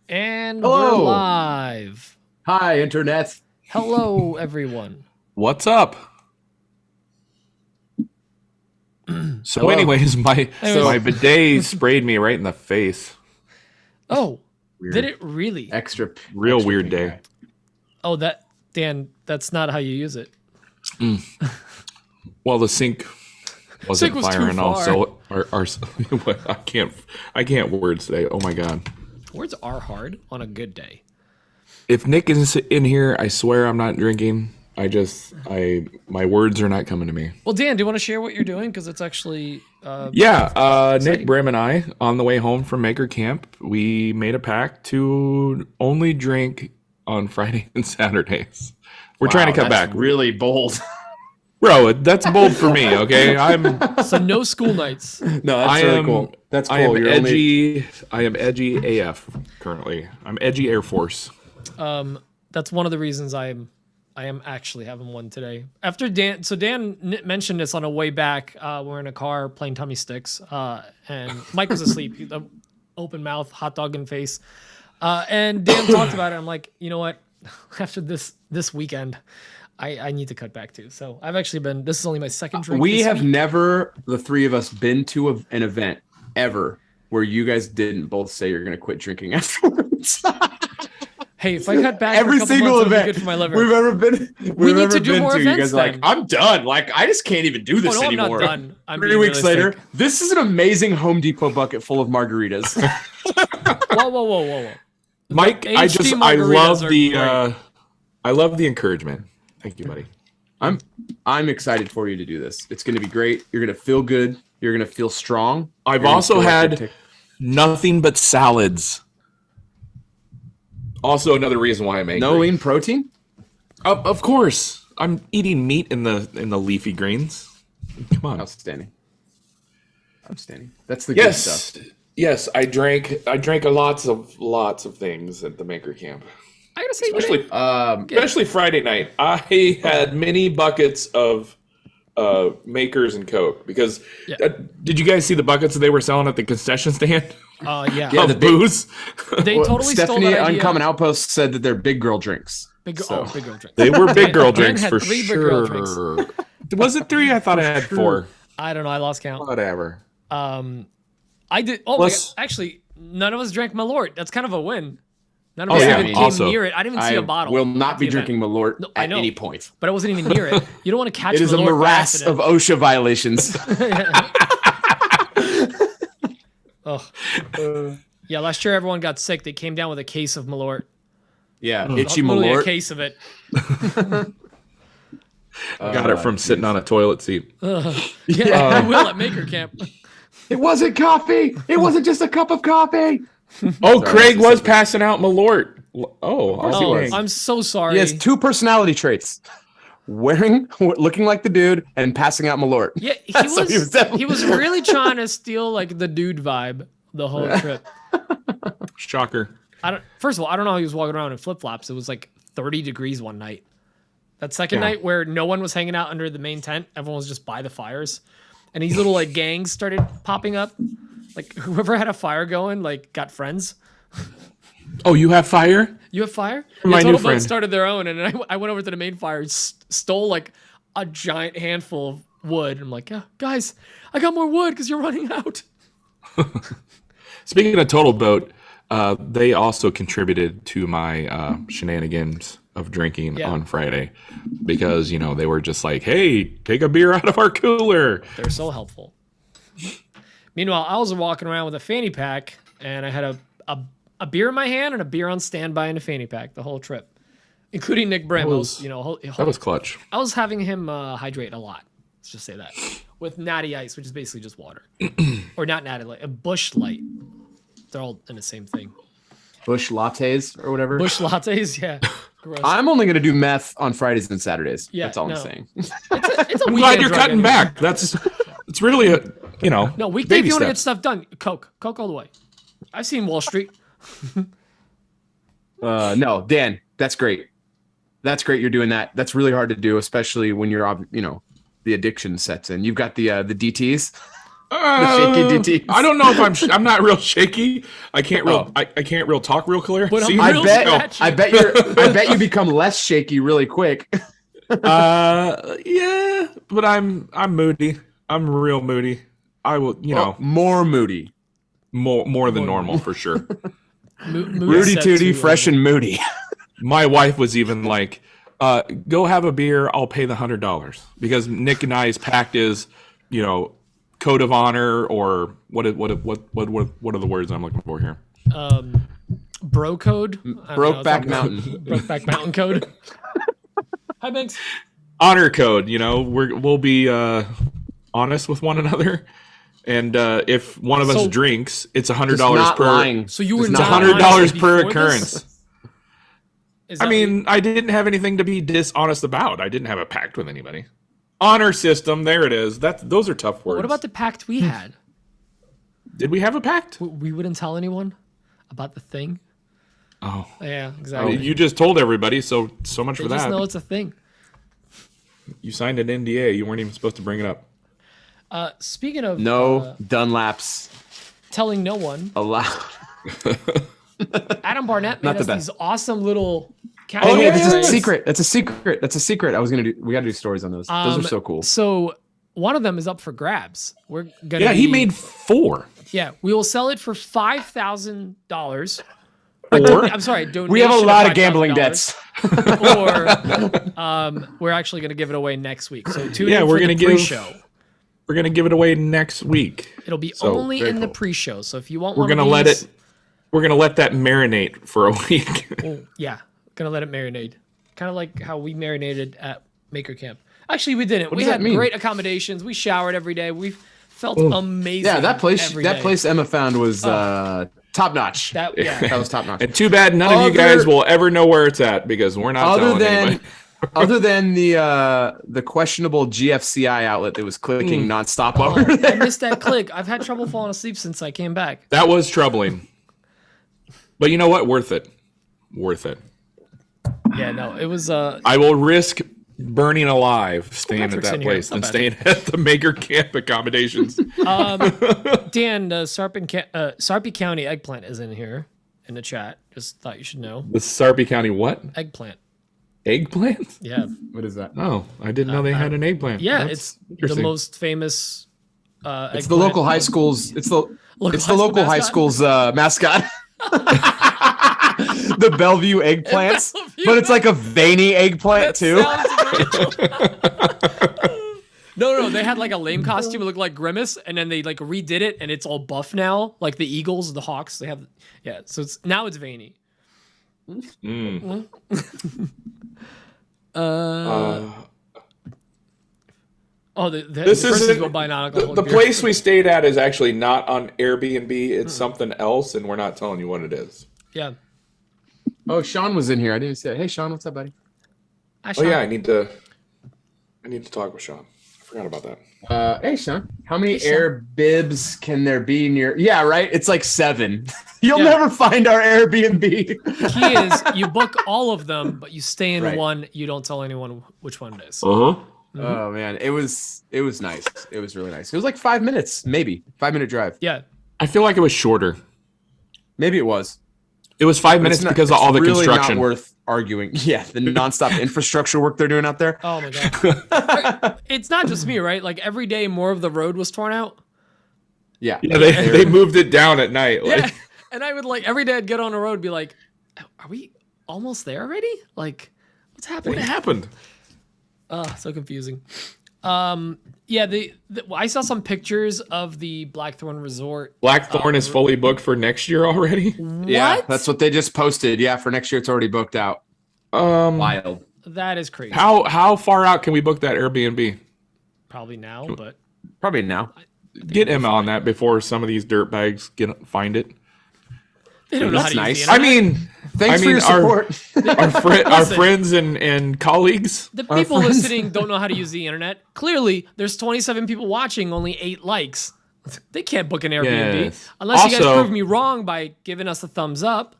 And Hello. we're live. Hi, Internet. Hello, everyone. What's up? So, Hello. anyways, my bidet sprayed me right in the face. Oh, Weird. did it really? Real extra weird pink day. guy. Oh, Dan, that's not how you use it. Well, the sink wasn't Sink was too firing off, far. so I can't words today. Oh my god! Words are hard on a good day. If Nick is in here, I swear I'm not drinking. My words are not coming to me. Well, Dan, do you want to share what you're doing? Because it's actually Nick, Brim, and I, on the way home from Maker Camp, we made a pact to only drink on Friday and Saturdays. We're trying to cut that's back. Really bold. Bro, that's bold for me, okay? so no school nights. No, that's really cool. That's cool. I am You're edgy. I am edgy AF currently. I'm edgy Air Force. That's one of the reasons I am actually having one today. After Dan, so Dan mentioned this on a way back. We're in a car playing tummy sticks, and Mike was asleep, open mouth, hot dog in face. And Dan talked about it. I'm like, you know what? After this weekend, I need to cut back too. So I've actually been. This is only my second drink. We this have week. never, the three of us, been to an event ever where you guys didn't both say you're going to quit drinking afterwards. Hey, if I cut back Every for a couple single months, it'll be event good for my liver. we've ever been. We need to do more You events guys are like, then. I'm done. Like, I just can't even do this Oh, no, I'm not anymore. done. I'm 3 being weeks realistic. later, this is an amazing Home Depot bucket full of margaritas. Whoa. Mike, The I HD I love margaritas are the great. I love the encouragement. Thank you, buddy. I'm excited for you to do this. It's going to be great. You're going to feel good. You're going to feel strong. I've You're gonna also feel like had you're nothing but salads. Also, another reason why I'm angry. no lean protein. Of course, I'm eating meat in the leafy greens. Come on. Outstanding. That's the good stuff. Yes. I drank lots of things at the Maker Camp. I gotta say, Especially Friday night. I had many buckets of Makers and Coke because did you guys see the buckets that they were selling at the concession stand? yeah, Yeah, of booze. they totally stole Stephanie that idea. Uncommon Outpost said that they're big girl drinks. Big So- girl drink. They were big girl Dan drinks had for 3 big girl sure. Was it 3? I thought I had 4. I don't know. I lost count. Whatever. I did. Oh Plus- my god! Actually, none of us drank Malort. That's kind of a win. None of Oh, us yeah, even came also- near it. I didn't even see I a bottle. will not at be the drinking event. Malort No, I at know. any point. But I wasn't even near it. You don't want to catch It is a Malort by morass accident. of OSHA violations. Yeah, last year everyone got sick. They came down with a case of Malort. Yeah, itchy Literally a Malort. case of it. Got it from sitting on a toilet seat. Yeah, I will at Maker Camp. It wasn't coffee. It wasn't just a cup of coffee. Oh, Sorry, Craig that's was passing out Malort. Oh, course I'll he Oh, was. dang. I'm so sorry. He has 2 personality traits: looking like the dude, and passing out Malort. Yeah, he So was. he was definitely- He was really trying to steal like the dude vibe the whole trip. Shocker. First of all, I don't know how he was walking around in flip flops. It was like 30 degrees one night. That second night where no one was hanging out under the main tent, everyone was just by the fires, and these little like gangs started popping up. Like whoever had a fire going, like got friends. Oh, you have fire? You have fire? My Total new Boat friend. started their own, and I went over to the main fire, and stole like a giant handful of wood. I'm like, yeah, guys, I got more wood because you're running out. Speaking of Total Boat, they also contributed to my shenanigans of drinking on Friday because, they were just like, hey, take a beer out of our cooler. They're so helpful. Meanwhile, I was walking around with a fanny pack, and I had a beer in my hand and a beer on standby in a fanny pack the whole trip, including Nick Brim. That was clutch. I was having him hydrate a lot. Let's just say that. With natty ice, which is basically just water. Or not natty light, a Bush Light. They're all in the same thing. Bush lattes or whatever. Bush lattes, yeah. Gross. I'm only going to do meth on Fridays and Saturdays. Yeah, That's all no. I'm saying. It's a I'm glad weekend you're drug cutting anyway. back. It's really a, No, weekday if baby you want to get steps. stuff done. Coke all the way. I've seen Wall Street. No, Dan, that's great. That's great. You're doing that. That's really hard to do, especially when you're, the addiction sets in. You've got the DTs. shaky DTs. I don't know if I'm not real shaky. I can't real talk real clear. But See? I bet you become less shaky really quick. Yeah, but I'm moody. I'm real moody. I will, more moody. more than normal for sure. Rudy Tooty, fresh and moody. My wife was even like, go have a beer, I'll pay the $100. Because Nick and I's pact is, code of honor, or what are the words I'm looking for here? Bro code. Brokeback Mountain. Brokeback Mountain code. Hi, Banks. Honor code, we'll be honest with one another. And if one of us drinks, it's $100 per. Lying. So you were It's not $100 per before occurrence. this? I didn't have anything to be dishonest about. I didn't have a pact with anybody. Honor system, there it is. Those are tough words. What about the pact we had? Did we have a pact? We wouldn't tell anyone about the thing. Oh, Yeah, exactly. you just told everybody. So much They for just that. know it's a thing. You signed an NDA. You weren't even supposed to bring it up. Speaking of Dunlaps telling no one, allowed. Adam Barnett made Not the us best. these awesome little. Oh yeah, categories. that's a secret. That's a secret. That's a secret. We got to do stories on those. Those are so cool. So one of them is up for grabs. We're gonna. Yeah, he made 4. Yeah, we will sell it for $5,000. Or I'm sorry, We have a donation lot of of gambling $5,000. debts. Or we're actually going to give it away next week. So tune Yeah, in we're for gonna the give- pre-show. we're gonna give it away next week. It'll be So, only very in the cool. pre-show. So if you want We're one gonna of let these, it. We're gonna let that marinate for a week. yeah, gonna let it marinate. Kind of like how we marinated at Maker Camp. Actually, we didn't. We does that had mean? great accommodations. We showered every day. We felt amazing. Yeah, that place. every That day. place Emma found was top notch. That That was top notch. And too bad none of you guys will ever know where it's at because we're not telling anybody. Other than the questionable GFCI outlet that was clicking nonstop over I there. missed that click. I've had trouble falling asleep since I came back. That was troubling. But you know what? Worth it. Worth it. Yeah, no, it was. I will risk burning alive staying at Patrick's that in here. place Not than bad. staying at the Maker Camp accommodations. Dan, Sarpy County eggplant is in here in the chat. Just thought you should know. The Sarpy County what? Eggplant. Eggplant? Yeah. What is that? Oh, I didn't know they had an eggplant. Yeah, That's it's the interesting. most famous. It's the local high school's. It's the Local it's high the school local high mascot? school's mascot. The Bellevue eggplants, Bellevue but it's like a veiny eggplant too. No, they had like a lame costume. It looked like Grimace, and then they like redid it, and it's all buff now, like the Eagles, the Hawks. They have, yeah. So it's veiny. Oh, the This person's isn't go buy non-alcoholic the beer. place we stayed at is actually not on Airbnb. It's something else, and we're not telling you what it is. Yeah. Oh, Sean was in here. I didn't see it. Hey, Sean, what's up, buddy? Oh yeah, I need to talk with Sean. I forgot about that. Hey, Sean. How many Hey, Sean. air bibs can there be near? Yeah, right. It's like 7. You'll Yeah. never find our Airbnb. Key is you book all of them, but you stay in Right. one. You don't tell anyone which one it is. Uh-huh. Oh man, it was nice. It was really nice. It was like 5 minutes, maybe 5-minute drive. Yeah. I feel like it was shorter. Maybe it was. It was 5 minutes It's not- because of all the it's really construction. Not worth arguing. Yeah, the nonstop infrastructure work they're doing out there. Oh my god. It's not just me, right? Like every day, more of the road was torn out. Yeah. Yeah, they moved it down at night. Yeah. Like, And I would like every day I'd get on the road and be like, are we almost there already? Like, what's happening? what happened? So confusing. Yeah, I saw some pictures of the Blackthorn Resort. Blackthorn is fully booked for next year already. Yeah, What? that's what they just posted. Yeah, for next year it's already booked out. Wild. That is crazy. How far out can we book that Airbnb? Probably now, but Probably now. Get Emma on that before some of these dirtbags find it. they don't know how That's to nice. use the I internet. mean, Thanks for your support. our friends and colleagues. The people friends- listening don't know how to use the internet. Clearly, there's 27 people watching, only 8 likes. They can't book an Airbnb Yes. unless you guys Also- prove me wrong by giving us a thumbs up.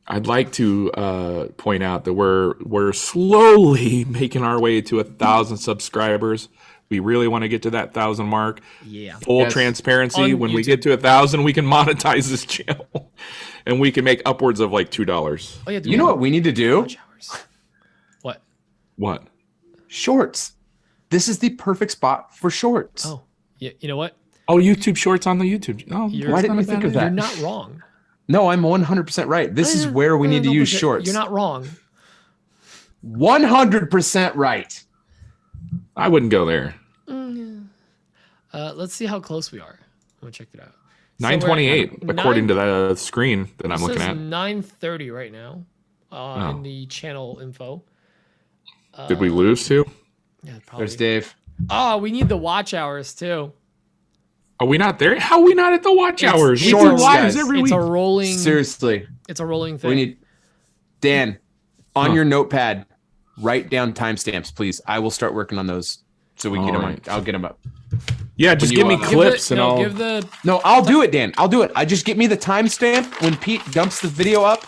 I'd like to point out that we're slowly making our way to 1,000 subscribers. We really want to get to that 1,000 mark. Yeah. Full Yes. transparency. On When we YouTube. get to 1,000, we can monetize this channel, and we can make upwards of like $2. Oh yeah. You know what we need to do? Watch hours. What? What? Shorts. This is the perfect spot for shorts. Oh, yeah. You know what? Oh, YouTube Shorts on the YouTube. Oh, You're- Why that's didn't not we a think bad of that? You're not wrong. No, I'm 100% right. This is where we need to No, use but shorts. You're not wrong. 100% right. I wouldn't go there. Let's see how close we are. I'm gonna check it out. 928, according to the screen that I'm looking at. 9:30 right now. Oh. In the channel info. Did we lose too? Yeah, probably. There's Dave. Oh, we need the watch hours too. Are we not there? How are we not at the watch hours? We do shorts, lives guys. every It's week. a rolling. Seriously. It's a rolling thing. We need Dan on Huh. your notepad. Write down timestamps, please. I will start working on those so we can get them. Alright. I'll get them up. Yeah, just you, give me give the- clips and I'll. give the. No, I'll do it, Dan. I'll do it. I just get me the timestamp when Pete dumps the video up.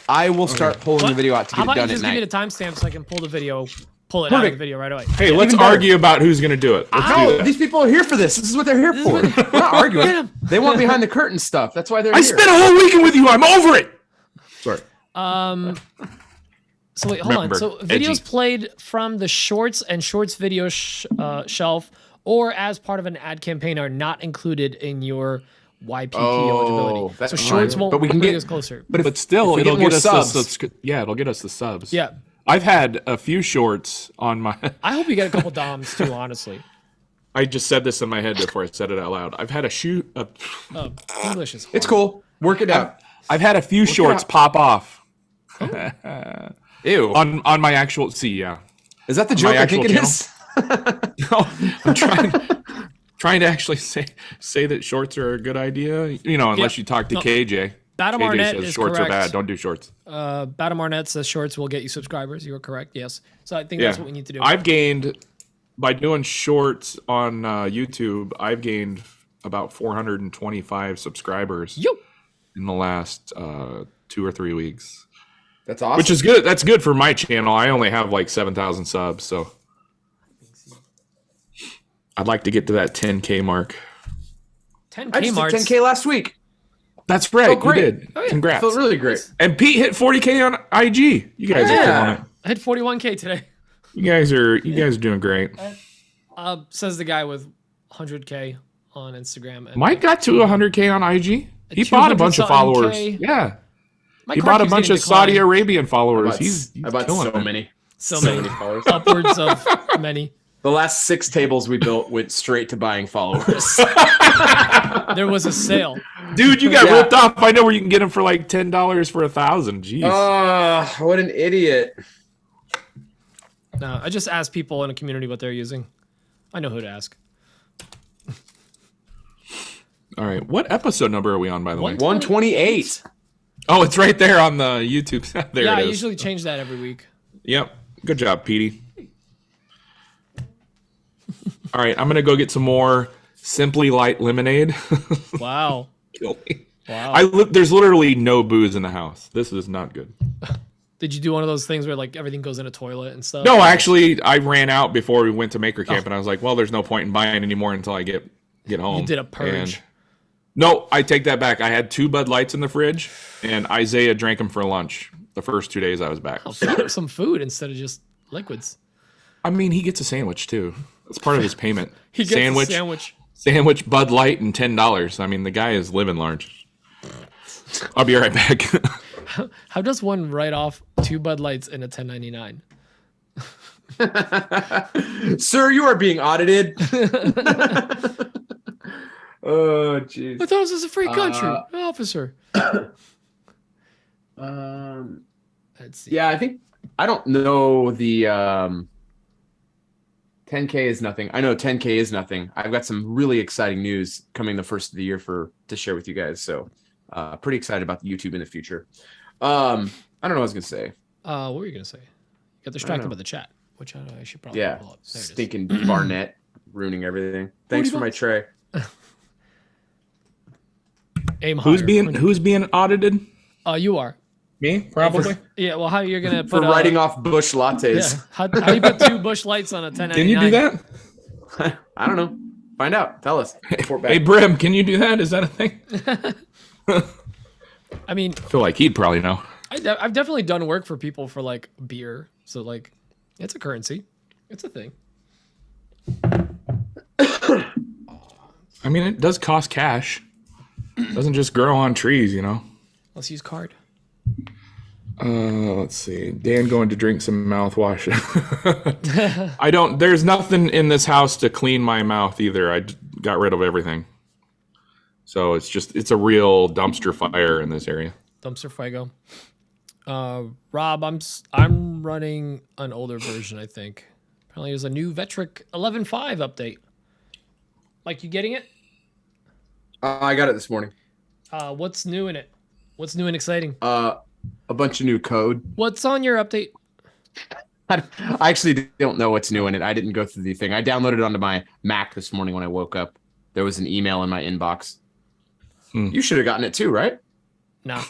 I will start pulling the video out to How get it about you done at just give me night. the timestamp so I can pull it out of the Perfect. video right away. Hey, let's Even better. argue about who's going to do it. Let's do No, that. these people are here for this. This is what they're here for. what- We're not arguing. Get 'em. They want behind the curtain stuff. That's why they're I here. spent a whole weekend with you. I'm over it. Sorry. So wait, hold Remember, on. So edgy. videos played from the shorts and shorts video shelf or as part of an ad campaign are not included in your YPP eligibility. that's So fine. shorts won't But we can bring get- us closer. But still, if we it'll get more get us subs. yeah, it'll get us the subs. Yeah. I've had a few shorts on my. I hope you get a couple DOMs too, honestly. I just said this in my head before I said it out loud. I've had Oh, English is hard. It's cool. Work it out. I've had a few shorts out. pop off Ew. on my actual. See, yeah. Is that the my joke I think it actual is? No, I'm trying to actually say that shorts are a good idea. You know, unless Yeah. you talk to No. KJ. Badam KJ Arnett says is shorts correct. are bad. Don't do shorts. Badam Arnett says shorts will get you subscribers. You are correct. Yes. So I think that's what we need to do. I've gained by doing shorts on YouTube. I've gained about 425 subscribers Yo. in the last 2 or 3 weeks, That's awesome. which is good. That's good for my channel. I only have like 7,000 subs, so I'd like to get to that 10K mark. 10K I just did marks. 10K last week. That's right. Oh, great. You did. Oh, yeah. Congrats. Felt really great. And Pete hit 40K on IG. You guys are killing Yeah. it. I hit 41K today. You guys are doing great. Says the guy with 100K on Instagram. And Mike got to 100K on IG. He bought a bunch of 200 something followers. K. Yeah. My He card bought a keeps bunch getting of Saudi declined. Arabian followers. He's I bought killing so it. many. So many. followers. Upwards of many. The last 6 tables we built went straight to buying followers. There was a sale. Dude, you got Yeah. ripped off. I know where you can get them for like $10 for 1,000. Jeez. What an idiot. No, I just asked people in a community what they're using. I know who to ask. All right. What episode number are we on, by the way? 128. Oh, it's right there on the YouTube. There Yeah, it I is. usually change that every week. Yep. Good job, Petey. All right. I'm going to go get some more Simply Light lemonade. Wow. Kill me. Wow. There's literally no booze in the house. This is not good. Did you do one of those things where like everything goes in a toilet and stuff? No, actually, I ran out before we went to Maker Camp, and I was like, "Well, there's no point in buying anymore until I get home." You did a purge. And no, I take that back. I had 2 Bud Lights in the fridge, and Isaiah drank them for lunch the first 2 days I was back. Oh, feed him some food instead of just liquids. I mean, he gets a sandwich too. That's part of his payment. He gets a sandwich. Sandwich, Bud Light, and $10. I mean, the guy is living large. I'll be right back. How does one write off 2 Bud Lights in a 1099? Sir, you are being audited. Oh, jeez. I thought this was a free country, officer. Let's see. Yeah, I don't know the 10K is nothing. I know 10K is nothing. I've got some really exciting news coming the first of the year to share with you guys. So pretty excited about the YouTube in the future. I don't know what I was gonna say. What were you gonna say? Got distracted know. by the chat, which I should probably Yeah, pull up. There it is. stinking Barnett ruining everything. Thanks for my tray. Aim higher. Who's being audited? You are. Me, probably. Yeah. Well, how you're gonna For put writing off Bush lattes. Yeah. How do you put 2 Bush Lights on a 1099? Can you do that? I don't know. Find out. Tell us. Report back. Hey, Brim, can you do that? Is that a thing? I mean, I feel like he'd probably know. I've definitely done work for people for like beer, so like it's a currency, it's a thing. I mean, it does cost cash. It doesn't just grow on trees, you know. Let's use card. Let's see. Dan going to drink some mouthwash. There's nothing in this house to clean my mouth either. I got rid of everything. So it's a real dumpster fire in this area. Dumpster fuego. Rob, I'm running an older version, I think. Apparently there's a new Vetric 11.5 update. Mike, you getting it? I got it this morning. What's new in it? What's new and exciting? A bunch of new code. What's on your update? I actually don't know what's new in it. I didn't go through the thing. I downloaded it onto my Mac this morning when I woke up. There was an email in my inbox. You should have gotten it too, right? No.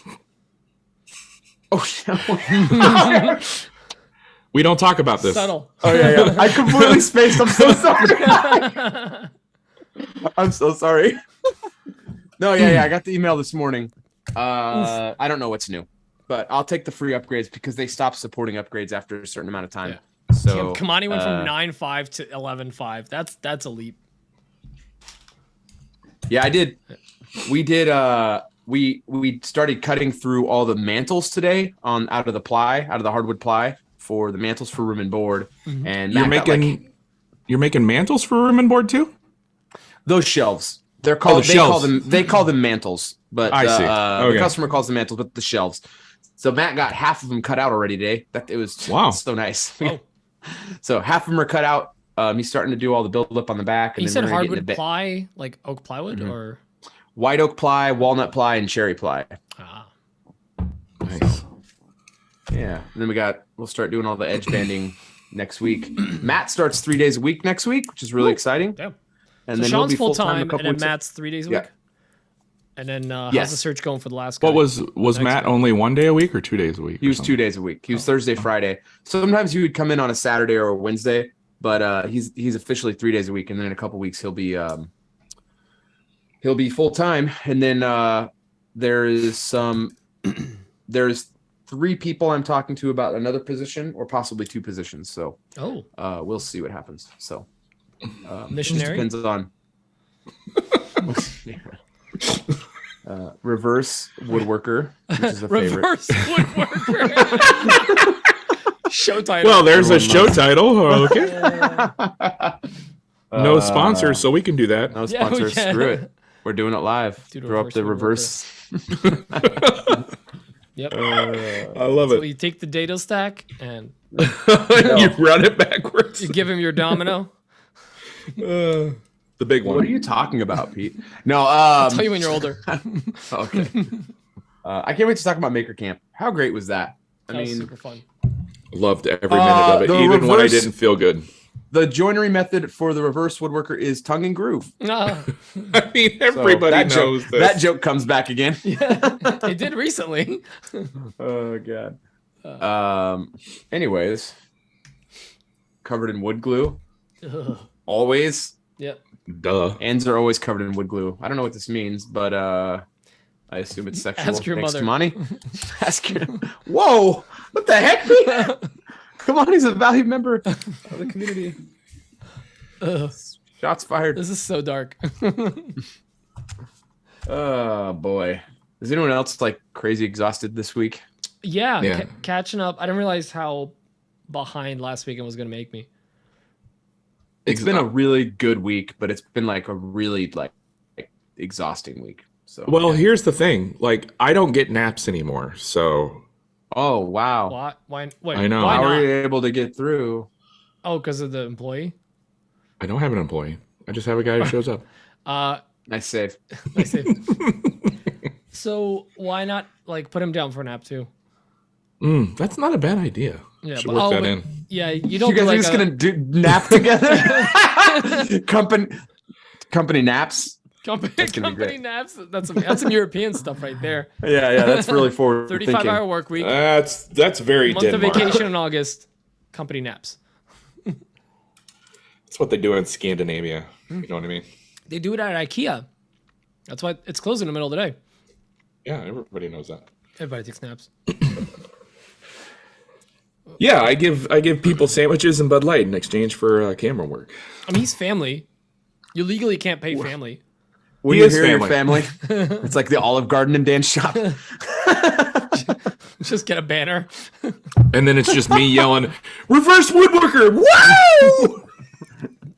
Oh, We don't talk about this. Subtle. oh yeah. I completely spaced. I'm so sorry. I'm so sorry. No, yeah. I got the email this morning. I don't know what's new, but I'll take the free upgrades because they stopped supporting upgrades after a certain amount of time. Yeah. So Kamani went from 9.5 to 11.5. That's a leap. Yeah, I did. We did. We started cutting through all the mantles today out of the hardwood ply for the mantles for room and board. Mm-hmm. And You're making mantles for room and board too? those shelves. They're called. Shelves. They call them mantles, but I see. Okay. the customer calls them mantles, but the shelves. So Matt got half of them cut out already today. It was so nice. Oh. So half of them are cut out. He's starting to do all the build up on the back. And You then said we're gonna get hardwood ply, like oak plywood, or white oak ply, walnut ply, and cherry ply. Nice. Yeah. And then we'll start doing all the edge banding next week. Matt starts 3 days a week next week, which is really exciting. Damn. And So then Sean's he'll be full full-time time, a couple and then weeks. Matt's 3 days a Yeah. week. And then how's Yes. the search going for the last guy? What was Matt only 1 day a week or 2 days a week? He was 2 days a week. He was Thursday, Friday. Sometimes he would come in on a Saturday or a Wednesday, but he's officially 3 days a week. And then in a couple weeks he'll be full time. And then there's 3 people I'm talking to about another position or possibly 2 positions. So we'll see what happens. So Missionary? just depends on reverse woodworker, which is a favorite. Reverse woodworker. Show title. Well, there's a show loves- title. Oh, okay. No sponsors, so we can do that. No Yeah, we sponsors. can. Screw it. We're doing it live. Dude, Throw up the reverse. Yep. I love So it. you take the dado stack and You run it backwards. you give him your domino. The big What are one. you talking about, Pete? No. I'll tell you when you're older. Okay. I can't wait to talk about Maker Camp. How great was that? I That was mean, super fun. Loved every minute of it, the even when I reverse- didn't feel good. the joinery method for the reverse woodworker is tongue and groove. Ah, I mean, So everybody that knows joke, this. that joke comes back again. it did recently. Oh god. Anyways, covered in wood glue. Ugh. Always. Yep. Duh. Hands are always covered in wood glue. I don't know what this means, but I assume it's sexual. Ask your Thanks mother. to Monty. Ask your. Whoa! What the heck? Pete? Come on, he's a valued member of the community. Ugh. Shots fired. This is so dark. Oh boy. Is anyone else like crazy exhausted this week? Yeah, Yeah. catching up. I didn't realize how behind last weekend was going to make me. It's been a really good week, but it's been like a really like exhausting week. So Well, here's the thing. Like, I don't get naps anymore, so oh wow. Why? Wait, I know. Why How not? are you able to get through? Oh, because of the employee? I don't have an employee. I just have a guy who shows up. Nice save. I see. So why not like put him down for a nap too? That's not a bad idea. Yeah, Should but- work oh, that but- in. Yeah, you don't You do guys are like just a, gonna nap together? company naps. company, That's gonna be company great. naps. That's some European stuff right there. Yeah, that's really forward 35-hour work week, That's very month of Denmark. vacation in August, company naps. That's what they do in Scandinavia. You know what I mean? They do it at IKEA. That's why it's closed in the middle of the day. Yeah, everybody knows that. Everybody takes naps. Yeah, I give people sandwiches and Bud Light in exchange for camera work. I mean, he's family. You legally can't pay family. When He you is hear your family, it's like the Olive Garden in Dan's shop. Just get a banner. And then it's just me yelling, "Reverse woodworker!" Woo!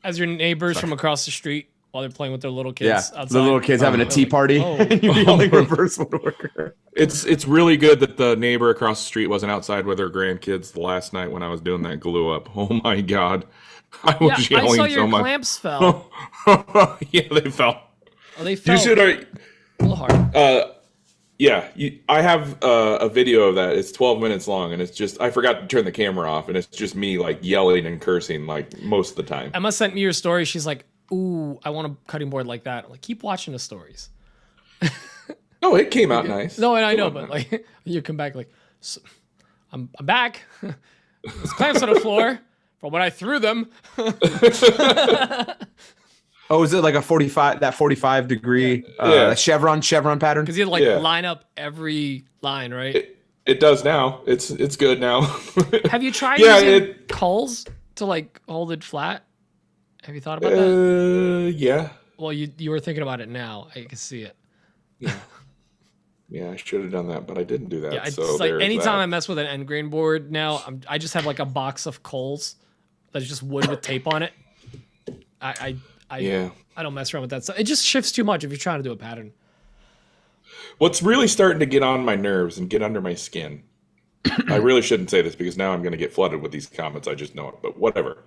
As your neighbors from across the street while they're playing with their little kids Yeah, outside. the little kids having a tea party. Oh. And you're yelling reverse woodworker. It's really good that the neighbor across the street wasn't outside with her grandkids the last night when I was doing that glue up. Oh my god, I Yeah, was I yelling saw your so much. clamps fell. Yeah, they fell. Oh, they fell You should. a little hard. Yeah, I have a video of that. It's 12 minutes long, and it's just I forgot to turn the camera off, and it's just me like yelling and cursing like most of the time. Emma sent me your story. She's like, "Ooh, I want a cutting board like that." I'm like, keep watching the stories. Oh, it came out nice. No, and I Came know, out but nice. like, you come back like, so, I'm back. There's clamps on the floor from when I threw them. Oh, is it like a 45? That 45 degree chevron pattern? Because you had to like Yeah. line up every line, right? It does now. It's good now. Have you tried Yeah, using culls to like hold it flat? Have you thought about that? Yeah. Well, you were thinking about it now. I can see it. Yeah, I should have done that, but I didn't do that. Yeah, it's so like there's anytime I that. mess with an end grain board now, I just have like a box of coals that's just wood with tape on it. I don't mess around with that stuff. It just shifts too much if you're trying to do a pattern. What's really starting to get on my nerves and get under my skin. I really shouldn't say this because now I'm going to get flooded with these comments. I just know it, but whatever.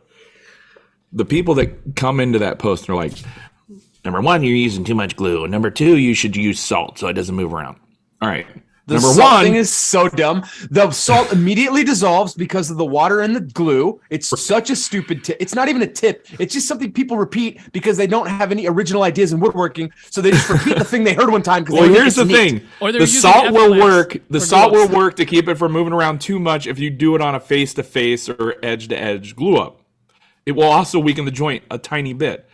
The people that come into that post and are like, number one, you're using too much glue. And number two, you should use salt so it doesn't move around. All right. The Number salt one thing is so dumb. The salt immediately dissolves because of the water and the glue. It's such a stupid tip. It's not even a tip. It's just something people repeat because they don't have any original ideas in woodworking. So they just repeat the thing they heard one time. Well, here's the thing. Or they're The using salt will F-lamps work. The for salt will gloves. work to keep it from moving around too much if you do it on a face-to-face or edge-to-edge glue up. It will also weaken the joint a tiny bit.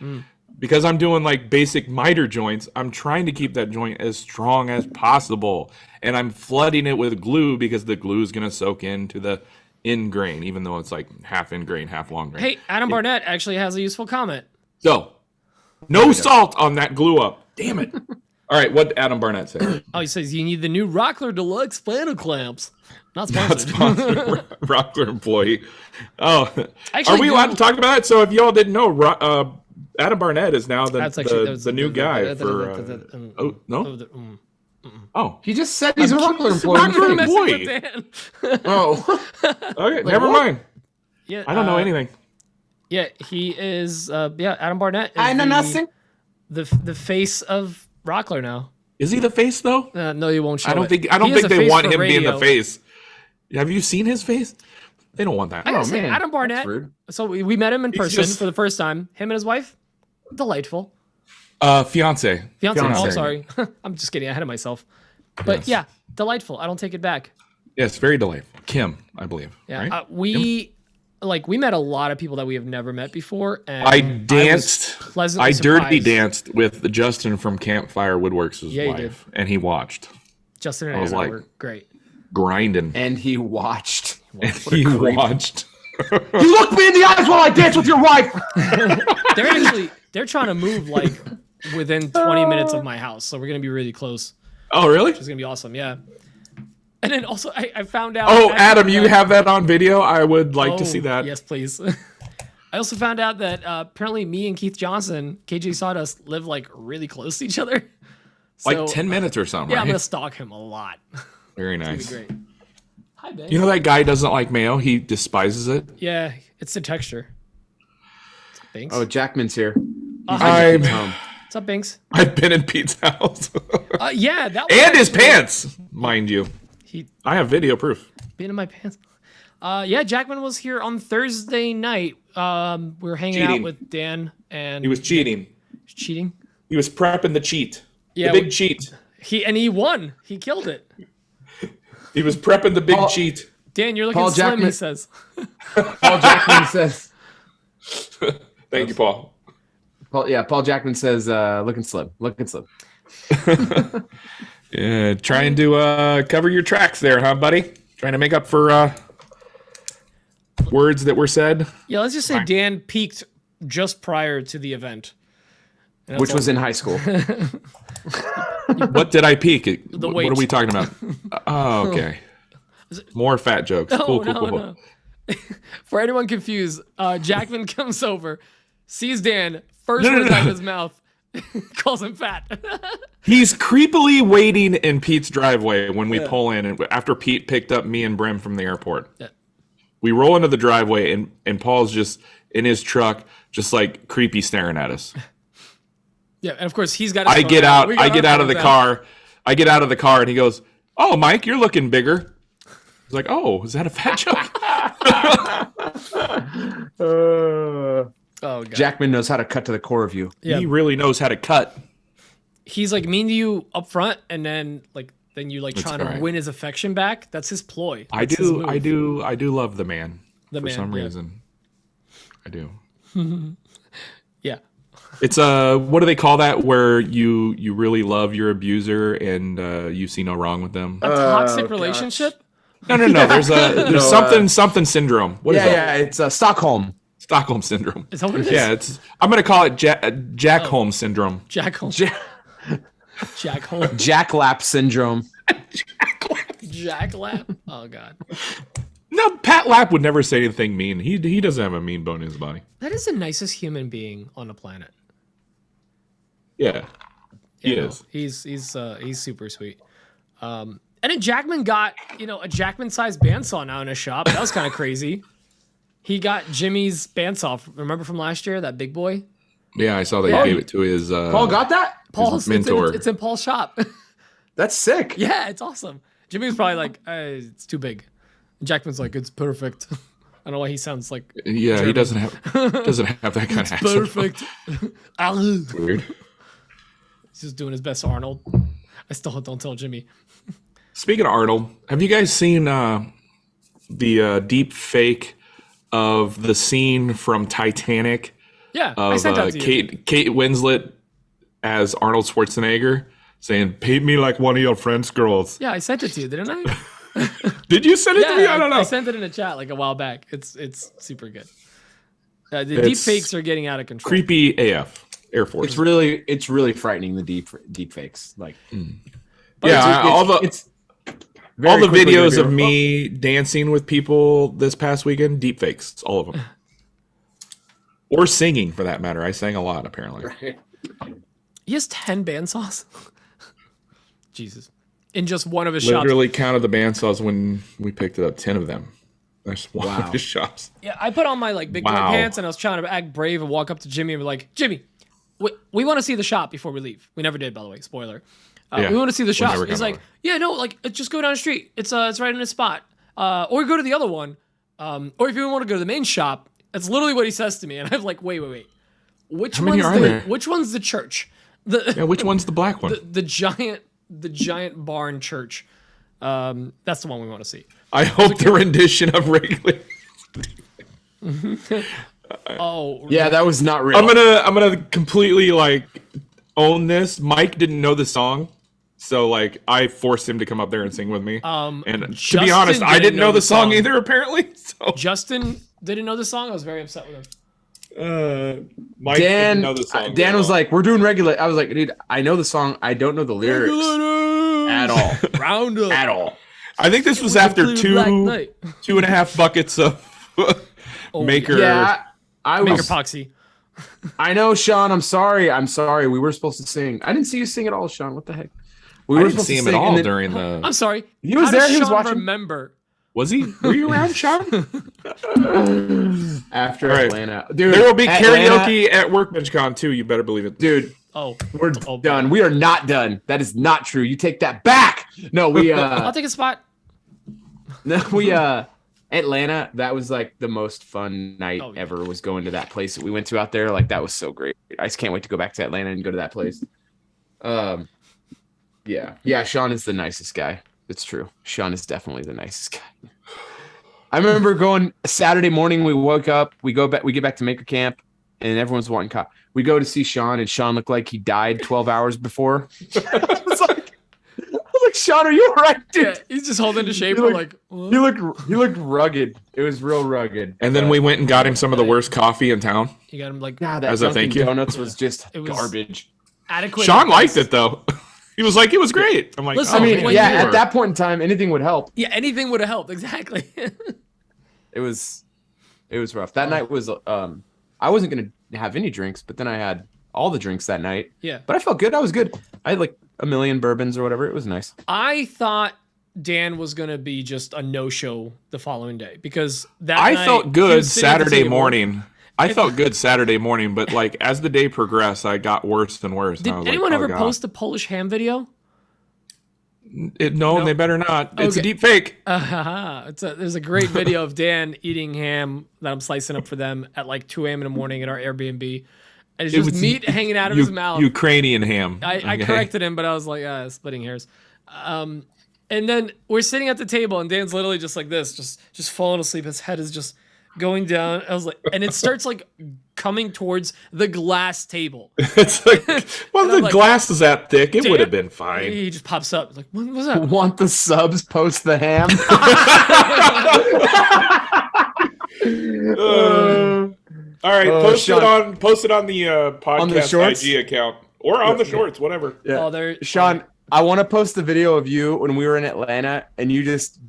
Because I'm doing like basic miter joints, I'm trying to keep that joint as strong as possible. And I'm flooding it with glue because the glue is going to soak into the in grain, even though it's like half in grain, half long grain. Hey, Adam Barnett actually has a useful comment. So, no salt on that glue up. Damn it. All right, what did Adam Barnett say? Oh, he says you need the new Rockler Deluxe flannel clamps. Not Not sponsored. sponsored. Rockler employee. Oh, Actually, are we allowed to talk about that? So if y'all didn't know, Adam Barnett is now the new guy for. Oh no! Oh, He just said he's a Rockler He's a employee. Rockler Messing with employee. Dan. Oh. Okay, never what? mind. Yeah, I don't know anything. Yeah, he is. Adam Barnett. Is I know nothing. The face of Rockler now. Is he the face though? No, you won't show I don't it. think He is a they face want for him being the radio. face. Have you seen his face? They don't want that. I gotta Oh, say, man, Adam Barnett. that's rude. So we met him in He's person just- for the first time. Him and his wife, delightful. Fiance. Fiance. Oh, Fiancé. sorry. I'm just getting ahead of myself. But Yes. yeah, delightful. I don't take it back. Yes, very delightful. Kim, I believe. Yeah, Right? we met a lot of people that we have never met before, and I was danced. pleasantly I dirty surprised. danced with Justin from Campfire Woodworks' Yeah, you wife, and he watched Justin and I was Anna like- were great. grinding. And he watched. And he watched. You looked me in the eyes while I danced with your wife. They're trying to move like within 20 minutes of my house, so we're gonna be really close. Oh, really? It's gonna be awesome. Yeah. And then also I found out. Oh, actually Adam, you that- have that on video? I would like to Oh, see that. Yes, please. I also found out that apparently me and Keith Johnson, KJ Sawdust, live like really close to each other. Like So, 10 minutes or something, Yeah, I'm right? gonna stalk him a lot. Very It'd be nice. great. Hi, babe. You know that guy doesn't like mayo? He despises it. Yeah, it's the texture. What's up, Binks? Oh, Jackman's here. I'm, What's up, Binks? I've been in Pete's house. Yeah, that was And his actually- pants, mind you. He I have video proof. been in my pants. Yeah, Jackman was here on Thursday night. We were hanging out Cheating. with Dan and He was cheating. cheating. He was prepping the cheat. Yeah, the big cheat. He won. He killed it. He was prepping the big Paul- Dan, you're looking Paul slim. He Jackman- says. Paul Jackman says. Thank you, Paul. Paul Jackman says, looking slim. Yeah, trying to cover your tracks there, huh, buddy? Trying to make up for words that were said. Yeah, let's just say Dan peaked just prior to the event. Which was in high school. What did I peak? The What weight. are we talking about? Oh, okay. More fat jokes. Cool. No. For anyone confused, Jackman comes over, sees Dan, first words out of his mouth, calls him fat. He's creepily waiting in Pete's driveway when we pull in, and after Pete picked up me and Brim from the airport. Yeah. We roll into the driveway, and Paul's just in his truck, just like creepy staring at us. Yeah, and of course he's got. I get out of the car. I get out of the car, and he goes, "Oh, Mike, you're looking bigger." I was like, "Oh, is that a fat joke?" Oh god. Jackman knows how to cut to the core of you. Yeah. He really knows how to cut. He's like mean to you up front, and then you like trying to right. win his affection back. That's his ploy. I That's his do move. love the man. The for man, some yeah. reason. I do. Yeah. It's what do they call that where you really love your abuser and you see no wrong with them? A toxic relationship. No. There's something syndrome. What is that? Yeah, it's Stockholm. Stockholm syndrome. Is that what it is? Yeah, I'm gonna call it Jack Holmes syndrome. Jack Holmes. Jack Holmes. Jacklap syndrome. Jack Lap. Oh god. No, Pat Lapp would never say anything mean. He doesn't have a mean bone in his body. That is the nicest human being on the planet. Yeah, he You know, is. He's super sweet. And then Jackman got a Jackman-sized bandsaw now in his shop. That was kind of crazy. He got Jimmy's bandsaw. Remember from last year, that big boy? Yeah, I saw that Yeah. he gave it to his Paul got that? Paul's mentor. It's in Paul's shop. That's sick. Yeah, it's awesome. Jimmy was probably like, it's too big. And Jackman's like, it's perfect. I don't know why he sounds like Yeah, German. he doesn't have that kind of accent. perfect. Alu. Weird. He's just doing his best Arnold. I still don't tell Jimmy. Speaking of Arnold, have you guys seen the deep fake of the scene from Titanic Yeah, I of sent that to you. Kate Winslet as Arnold Schwarzenegger saying, "Paint me like one of your French girls." Yeah, I sent it to you, didn't I? Did you send it to me? I don't know. I sent it in a chat like a while back. It's super good. The deep fakes are getting out of control. Creepy AF. Air Force. It's really frightening, the deep fakes. Like Yeah, all the very quickly videos gonna of be- me dancing with people this past weekend, deep fakes, all of them. Or singing, for that matter. I sang a lot, apparently. He has 10 bandsaws. Jesus. In just one of his shops. Literally counted the bandsaws when we picked it up. 10 of them. That's one Wow. of his shops. Yeah, I put on my big boy Wow. pants and I was trying to act brave and walk up to Jimmy and be like, Jimmy, we want to see the shop before we leave. We never did, by the way. Spoiler. Yeah, we want to see the we'll shop. never He's come like, over. yeah, no, just go down the street. It's right in a spot. Or go to the other one. Or if you want to go to the main shop, that's literally what he says to me. And I'm like, wait. Which How many one's are there? which one's the church? Yeah, which one's the black one? The giant barn church. That's the one we want to see. I hope the rendition of Wrigley. Oh, Yeah, that was not real. I'm gonna completely own this. Mike didn't know the song, so I forced him to come up there and sing with me. And to be Justin honest, I didn't know the song song. either. Apparently, so Justin didn't know the song. I was very upset with him. Mike Dan didn't know the song. Dan was like, we're doing regular. I was like, dude, I know the song. I don't know the lyrics at all. Round up. At all. I think this was With a after clear black night. 2.5 buckets of Maker. Yeah, I Maker was. Poxy. I know, Sean. I'm sorry. We were supposed to sing. I didn't see you sing at all, Sean. What the heck? We I were didn't supposed see to him at sing, all and then- during the. I'm sorry. He was How there, does he was Sean watching. Remember. Was he? Were you around, Sean? After All right. Atlanta, dude. There will be Atlanta- karaoke at WorkbenchCon too. You better believe it. dude. Oh, We're Oh, done. We are not done. That is not true. You take that back. No, we I'll take a spot. Atlanta, that was the most fun night Oh, yeah. ever, was going to that place that we went to out there. That was so great. I just can't wait to go back to Atlanta and go to that place. Yeah, Sean is the nicest guy. It's true. Sean is definitely the nicest guy. I remember going Saturday morning, we woke up, we get back to Maker Camp. and everyone's wanting coffee. We go to see Sean, and Sean looked like he died 12 hours before. I was like, Sean, are you all right, dude? Yeah, he's just holding the shape. He looked rugged. It was real rugged. And then we went and got him some of the worst coffee in town. You got him like God, that As a thank Dunkin' you. Donuts was just It was- garbage. adequate. Sean liked it though. He was like, it was great. I'm like, Listen, oh, I mean, when yeah, you at were- that point in time, anything would help. Yeah, anything would have helped. Exactly. It was rough. That night was I wasn't gonna have any drinks, but then I had all the drinks that night. Yeah. But I felt good. I was good. I had like a million bourbons or whatever. It was nice. I thought Dan was gonna be just a no-show the following day because that I night, felt he good was sitting at the Saturday table. morning. I felt good Saturday morning, but like as the day progressed, I got worse and worse. Did and I was anyone like, oh, ever God. post the Polish ham video? No, they better not. It's a Okay. deep fake. There's a great video of Dan eating ham that I'm slicing up for them at like 2 a.m. in the morning at our Airbnb. And it's It just was meat hanging out of his mouth. Ukrainian ham. I okay? corrected him, but I was like, splitting hairs. And then we're sitting at the table, and Dan's literally just like this, just falling asleep. His head is just going down. I was like, and it starts like coming towards the glass table. It's like, well, And the I'm like, glass is that thick. It Dan- would have been fine. He just pops up like, what was that? Want the subs? Post the ham. All right, post it on the podcast shorts? IG account or on the shorts, whatever. Yeah. Oh, there, Sean, I want to post the video of you when we were in Atlanta and you just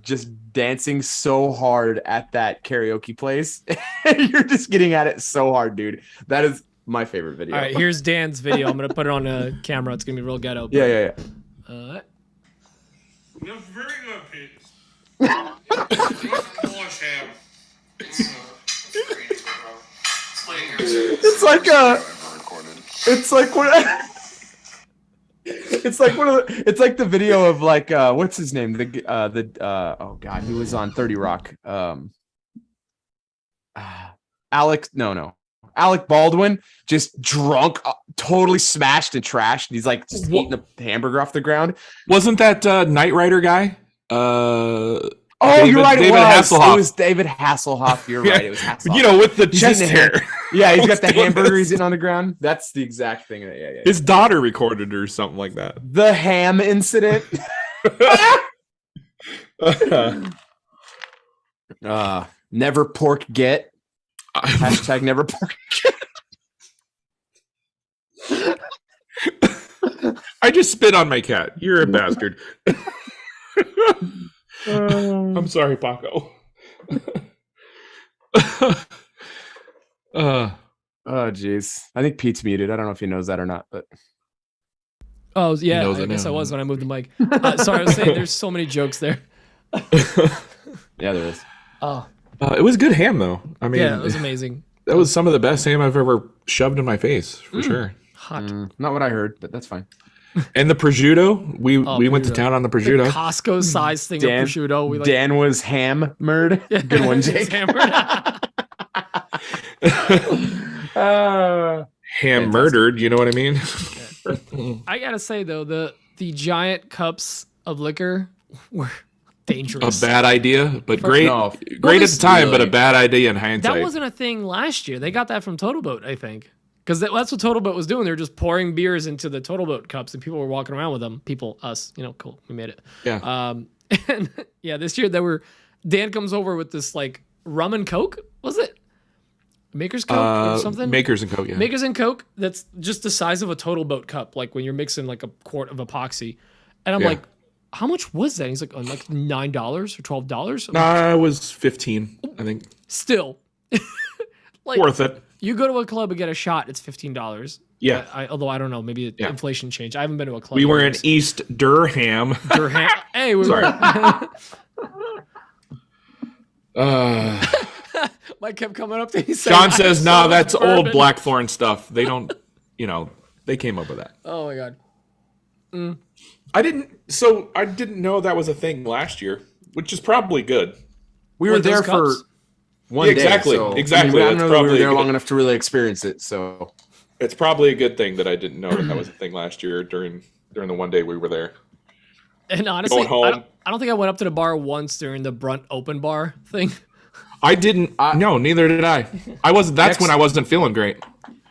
dancing so hard at that karaoke place. You're just getting at it so hard, dude. That is my favorite video. All right, here's Dan's video. I'm gonna put it on a camera. It's gonna be real ghetto. but, Yeah. That's very good, Pete. Polish ham. It's like the video of like what's his name? Oh god, he was on 30 Rock. Alec Baldwin, just drunk, totally smashed and trashed. He's like just eating a hamburger off the ground. Wasn't that Knight Rider guy? You're right. David It Hasselhoff. was David Hasselhoff. You're right. It was Hasselhoff. You know, with the He's chest eating the ham- hair. Yeah, he's I got was the doing hamburger this. he's eating on the ground. That's the exact thing. Yeah. His daughter recorded it or something like that. The ham incident. Never pork get. Hashtag never pork. I just spit on my cat. You're a bastard. I'm sorry, Paco. Oh jeez. I think Pete's muted. I don't know if he knows that or not, but Oh yeah, knows I it guess now. I was when I moved the mic. Sorry, I was saying there's so many jokes there. yeah, there is. Oh It was good ham, though. I mean, yeah, it was amazing. that was some of the best ham I've ever shoved in my face, for sure. Hot. Not what I heard, but that's fine. And the prosciutto, we went to prosciutto. town on the The prosciutto. Costco size thing Dan- of prosciutto. We like Dan was hammered. Good one, It's Jake. hammered. Ham murdered, you know what I mean? I gotta say though, the giant cups of liquor were A dangerous. bad idea, but great. No. Great Well, at this the time, but a really- bad idea in hindsight. that wasn't a thing last year. They got that from Total Boat, I think. Because that's what Total Boat was doing. They were just pouring beers into the Total Boat cups, and people were walking around with them. People, us, cool, we made it. Yeah. And yeah, this year Dan comes over with this like rum and Coke. Was it Maker's Coke or something? Makers and Coke, yeah. Makers and Coke. That's just the size of a Total Boat cup, like when you're mixing like a quart of epoxy. And I'm Yeah. like, how much was that? And he's like, like $9 or $12. Nah, it was 15, I think. Still, like Worth it. you go to a club and get a shot, it's $15. Yeah. Although I don't know, maybe Yeah. inflation changed. I haven't been to a club. We were in years. East Durham. Hey, we Sorry. were. Mike kept coming up to me saying, John says, "I no, saw that's bourbon." old Blackthorn stuff. They don't, they came up with that. Oh my god. I didn't know that was a thing last year, which is probably good. We were What, those there for cups? one Yeah, day. exactly, so, exactly. I don't That's know that we were probably there good. long enough to really experience it. So It's probably a good thing that I didn't know that was a thing last year during the one day we were there. And honestly, Going home. I don't think I went up to the bar once during the Brunt open bar thing. I didn't. No, neither did I. That's Next- when I wasn't feeling great.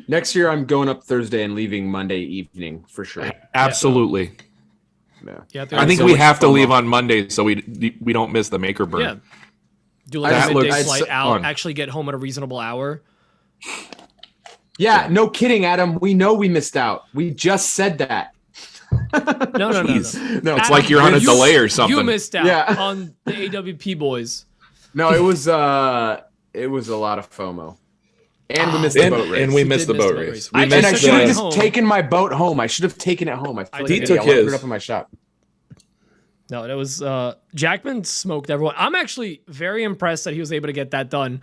Next year, I'm going up Thursday and leaving Monday evening for sure. Absolutely. Yeah. Yeah, I think so we much have to FOMO. leave on Monday so we don't miss the make or burn. Yeah. Do like That a midday looks flight out, fun. actually get home at a reasonable hour. Yeah, no kidding, Adam. We know we missed out. We just said that. No. Jeez. No, It's like you're on a delay or something. You missed out Yeah. on the AWP boys. No, it was a lot of FOMO. And we missed the boat race. And we You missed did the miss boat the boat race. race. We I And missed I took should have it the, just home. taken my boat home. I should have taken it home. I feel like did. I He took left it his. up in my shop. No, it was Jackman smoked everyone. I'm actually very impressed that he was able to get that done.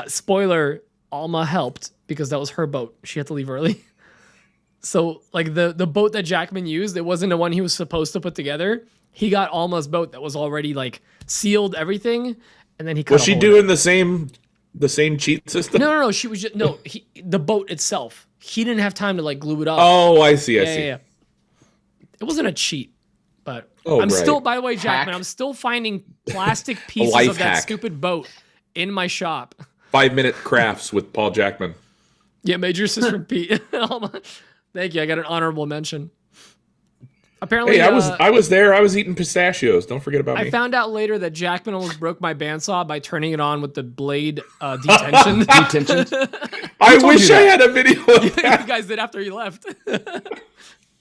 Spoiler, Alma helped because that was her boat. She had to leave early. So like the boat that Jackman used, it wasn't the one he was supposed to put together. He got Alma's boat that was already like sealed everything, and then he cut Was a she hole in doing the same cheat system? No. She was just the boat itself. He didn't have time to like glue it up. Oh, I see. I see. Yeah. It wasn't a cheat, but Oh, I'm right. still. By the way, Jackman, Hack. I'm still finding plastic pieces life of that hack. stupid boat in my shop. 5-minute crafts with Paul Jackman. Yeah, Major Sister Pete. Thank you. I got an honorable mention. Apparently, Hey, I was there. I was eating pistachios. Don't forget about I me. found out later that Jackman almost broke my bandsaw by turning it on with the blade detention. Detention. I told wish you I that? had a video of you that. guys did after he left.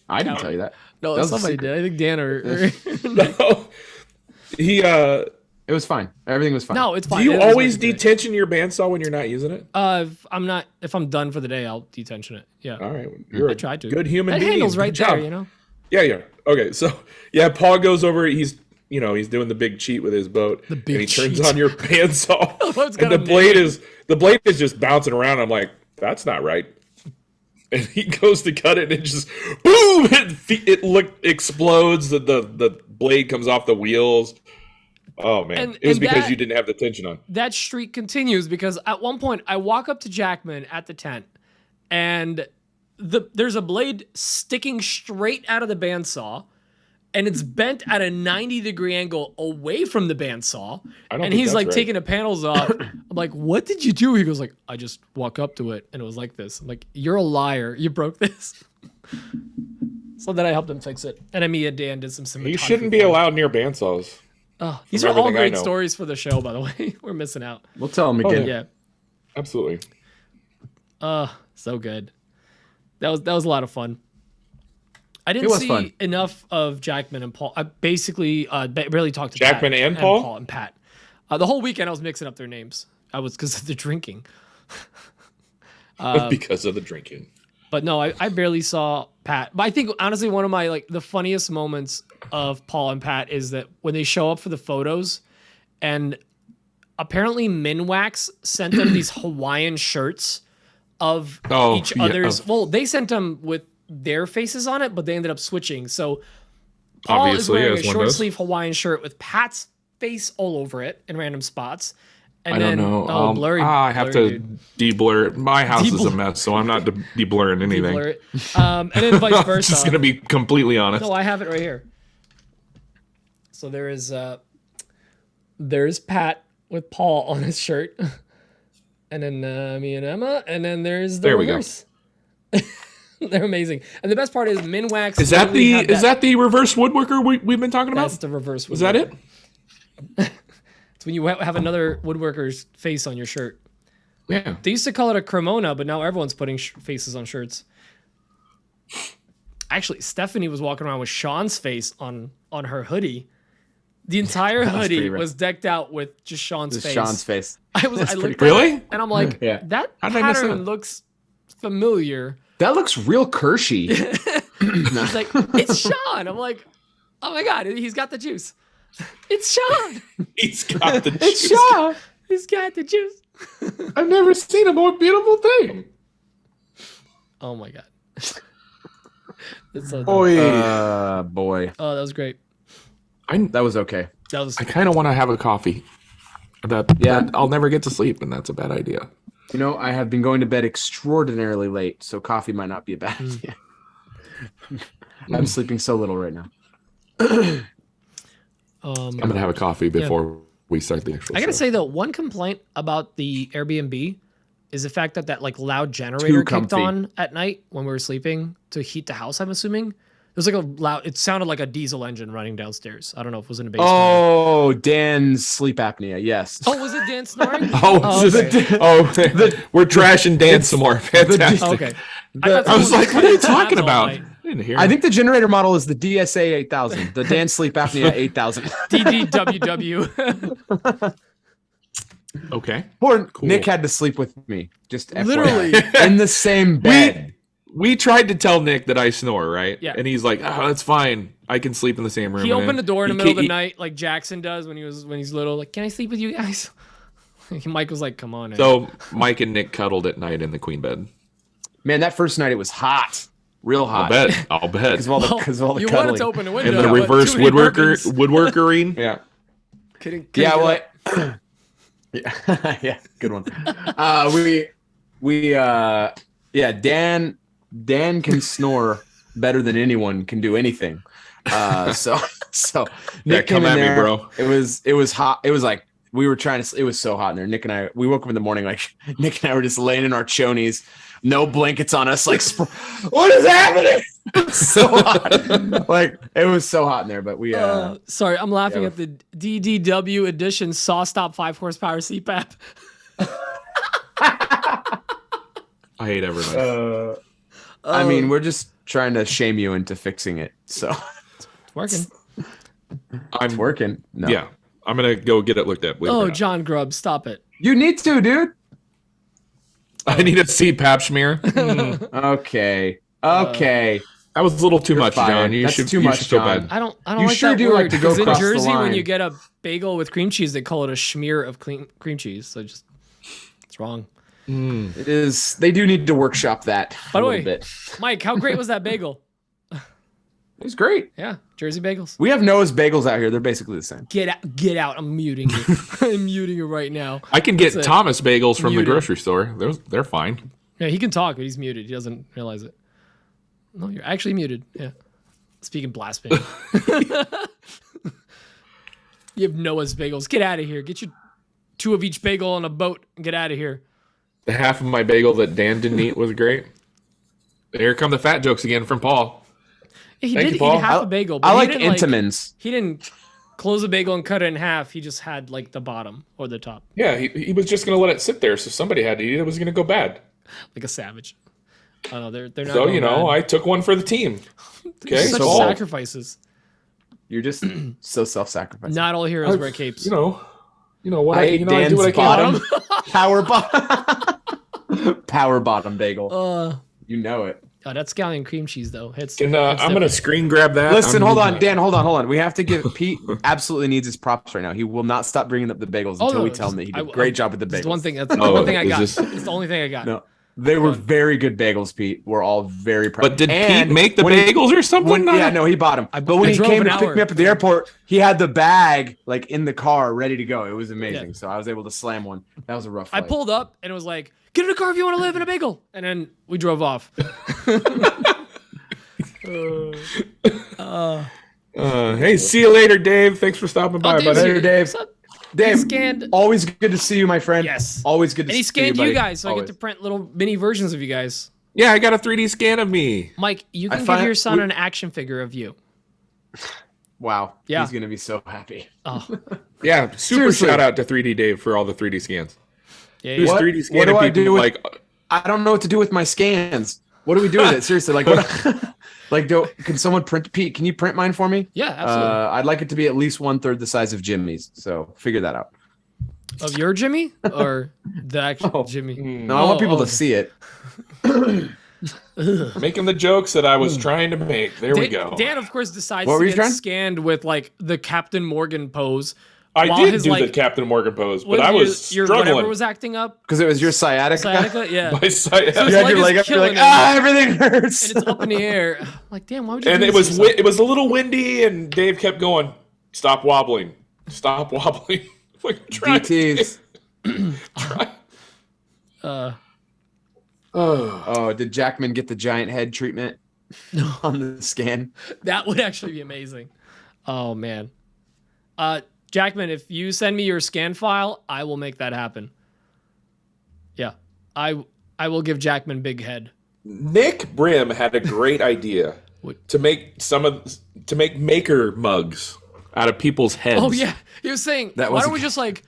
I didn't tell you that. No, That was a somebody secret. did. I think Dan or No. He It was fine. Everything was fine. no, it's fine. do you It was always working today. detention your bandsaw when you're not using it? If I'm done for the day, I'll detention it. Yeah. All right. You're I a tried to. good human That being. handle's Good right job. there, you know. Yeah. Okay. So yeah, Paul goes over. He's doing the big cheat with his boat. The big and he turns cheat. on your bandsaw, Boat's and got a the blade is just bouncing around. I'm like, that's not right. And he goes to cut it, and it just boom! It explodes. The blade comes off the wheels. Oh man! And- it was and because that- you didn't have the tension on. That streak continues because at one point I walk up to Jackman at the tent, and there's a blade sticking straight out of the bandsaw, and it's bent at a 90-degree angle away from the bandsaw. I don't And think he's that's like right. taking the panels off. I'm like, "What did you do?" He goes like, "I just walk up to it, and it was like this." I'm like, "You're a liar. You broke this." So then I helped him fix it, and then me and Dan did some cinematography. You shouldn't be for him. allowed near bandsaws. Oh, these From are all everything I great know. stories for the show, by the way. We're missing out. We'll tell him again. Yeah. Absolutely. So good. That was a lot of fun. I didn't It was see fun. enough of Jackman and Paul. I basically barely talked to Jackman Pat and Paul? Paul and Pat. The whole weekend I was mixing up their names. I was because of the drinking. Because of the drinking. But no, I barely saw Pat. But I think honestly one of my the funniest moments of Paul and Pat is that when they show up for the photos, and apparently Minwax sent them these Hawaiian shirts of Oh, each yeah, other's. of- Well, they sent them with their faces on it, but they ended up switching. So Paul is Obviously, wearing a as one short does. sleeve Hawaiian shirt with Pat's face all over it in random spots. And I then, don't know. Oh, blurry. I have blurry, to dude. de-blur it. My house is a De-blur. mess, so I'm not de-blurring anything. Blur it. And then vice I'm versa. just gonna be completely honest. No, I have it right here. So there's Pat with Paul on his shirt, and then me and Emma, and then there's the There we go. reverse. They're amazing, and the best part is Minwax. Is that literally the had is that the reverse woodworker we've been talking about? That's the reverse. Was that it? It's when you have another woodworker's face on your shirt. Yeah. They used to call it a Cremona, but now everyone's putting faces on shirts. Actually, Stephanie was walking around with Sean's face on her hoodie. The entire hoodie pretty rad. was decked out with just Sean's Just face. Sean's face. I That's looked pretty at Really? it, and I'm like, Yeah. that How did I miss pattern that? looks familiar. That looks real Kershey. He's like, it's Sean. I'm like, oh my God, he's got the juice. It's Sean. He's got the It's juice. Shaw. He's got the juice. I've never seen a more beautiful thing. Oh my God. That's so dumb. Boy, Boy. Oh, that was great. That was okay. That was I kind of want to have a coffee. That I'll never get to sleep, and that's a bad idea. You know, I have been going to bed extraordinarily late, so coffee might not be a bad idea. I'm sleeping so little right now. I'm gonna have a coffee before we start the actual. I gotta show. say though, one complaint about the Airbnb, is the fact that that like loud generator kicked comfy. on at night when we were sleeping to heat the house. I'm assuming it was like a loud. It sounded like a diesel engine running downstairs. I don't know if it was in a basement. Oh, Dan's sleep apnea. Yes. Oh, was it Dan snoring? Oh, okay. We're trashing Dan some more. Fantastic. Okay. The- I was like, what are you someone talking all about? night. I didn't hear. I think the generator model is the DSA 8000, the Dan sleep apnea 8000. DDWW. Okay. Poor Cool. Nick had to sleep with me, just FYI, Literally. in the same bed. We tried to tell Nick that I snore, right? Yeah. And he's like, "Oh, that's fine. I can sleep in the same room." He And opened the then door in the he middle of the ca- night, like Jackson does when he's little. Like, can I sleep with you guys? Mike was like, "Come on." Man. So Mike and Nick cuddled at night in the queen bed. Man, that first night it was hot, real I'll hot. bet. I'll bet. Because of all the you cuddling. wanted to open a window. In the but reverse too many woodworkerine. bourbons. Yeah. Couldn't Yeah. get Well. up. Yeah. Yeah. Good one. Dan can snore better than anyone can do anything. So Nick come came in at me, there, bro. It was hot. It was like we were trying to. It was so hot in there. Nick and I. We woke up in the morning like Nick and I were just laying in our chonies, no blankets on us. Like, what is happening? It was so hot. Like it was so hot in there. But we. Sorry, I'm laughing yeah. at the DDW edition saw stop 5 horsepower CPAP. I hate everybody. I mean, we're just trying to shame you into fixing it. So It's working. it's working. No. Yeah. I'm gonna go get it looked at. believe it or Oh, not. John Grubb, stop it. You need to, dude. I need a CPAP smear. Okay. Okay. That was a little too You're much, fired. John. You That's should too you much, should feel John. bad. I don't You like sure that do word, like to go 'cause in across the Jersey when line. you get a bagel with cream cheese, they call it a schmear of cream cheese. So it's wrong. It is. They do need to workshop that By a the little way, bit. Mike, how great was that bagel? It was great. Yeah, Jersey bagels. We have Noah's bagels out here. They're basically the same. Get out. I'm muting you. I'm muting you right now. I can get That's it. Thomas bagels from Muted. the grocery store. They're fine. Yeah, he can talk, but he's muted. He doesn't realize it. No, you're actually muted. Yeah. Speaking blasphemy. You have Noah's bagels. Get out of here. Get your 2 of each bagel on a boat and get out of here. The half of my bagel that Dan didn't eat was great. Here come the fat jokes again from Paul. Yeah, he Thank did you, Paul. eat half a bagel, but I he like didn't, Entenmann's. he didn't close a bagel and cut it in half. He just had like the bottom or the top, Yeah, he was just gonna let it sit there, so somebody had to eat it. It was gonna go bad. like a savage. I don't know. They're not. So going bad. I took one for the team. Okay, Such Paul. sacrifices. You're just so self-sacrificing. Not all heroes wear capes. You know what I I ate do what I Dan's can. bottom. Power bottom. Power bottom bagel. You know it. Oh, that scallion cream cheese though. It's. And it's I'm gonna different. screen grab that. Listen, I'm hold on, moving Dan. Hold on. We have to give Pete absolutely needs his props right now. He will not stop bringing up the bagels Oh, until no, we tell him that he did a great job with the That's bagels. one thing. That's the Oh, one thing I is got. this- It's the only thing I got. No, they were very good bagels, Pete. We're all very proud. But did And Pete make the when he- bagels or something? Yeah, no, he bought them. But when I he drove came an to pick hour. me up at the airport, he had the bag like in the car, ready to go. It was amazing. Yeah. So I was able to slam one. That was a rough I flight. pulled up and it was like, "Get in a car if you want to live in a bagel," and then we drove off. Hey, see you later, Dave. Thanks for stopping by, Dave's buddy. here. Later, Dave. What's up? Dave, He scanned. always good to see you, my friend. Yes. Always good to And he see scanned you, you buddy. guys, so I Always. get to print little mini versions of you guys. Yeah, I got a 3D scan of me. Mike, you I can give find- your son we- an action figure of you. Wow. Yeah. He's going to be so happy. Oh, Yeah, super Seriously. shout out to 3D Dave for all the 3D scans. yeah. He was yeah. What? 3D What scanning do I people do with- like I don't know what to do with my scans. What do we do with it? Seriously, like what? Can someone print? Pete, can you print mine for me? Yeah, absolutely. I'd like it to be at least 1/3 the size of Jimmy's. So figure that out. Of your Jimmy or the actual Oh. Jimmy? No, I want people to see it. making the jokes that I was trying to make. There we go. Dan, of course, decides What to were you get trying? scanned with like the Captain Morgan pose. I while did his, do the like, Captain Morgan pose, what but I your- was your struggling. whatever was acting up. Because it was your sciatica. Sciatica, yeah. My side- So You had leg your is leg up. You're like, killing him. everything hurts. And it's up in the air. I'm like, damn, why would you? and do it this was to yourself? it was a little windy, and Dave kept going, "Stop wobbling, stop wobbling." Like try. DTs. try. Oh, did Jackman get the giant head treatment on the scan? That would actually be amazing. Oh man. Jackman, if you send me your scan file, I will make that happen. Yeah. I will give Jackman big head. Nick Brim had a great idea What? to make maker mugs out of people's heads. Oh yeah, he was saying, That why was don't a- we just like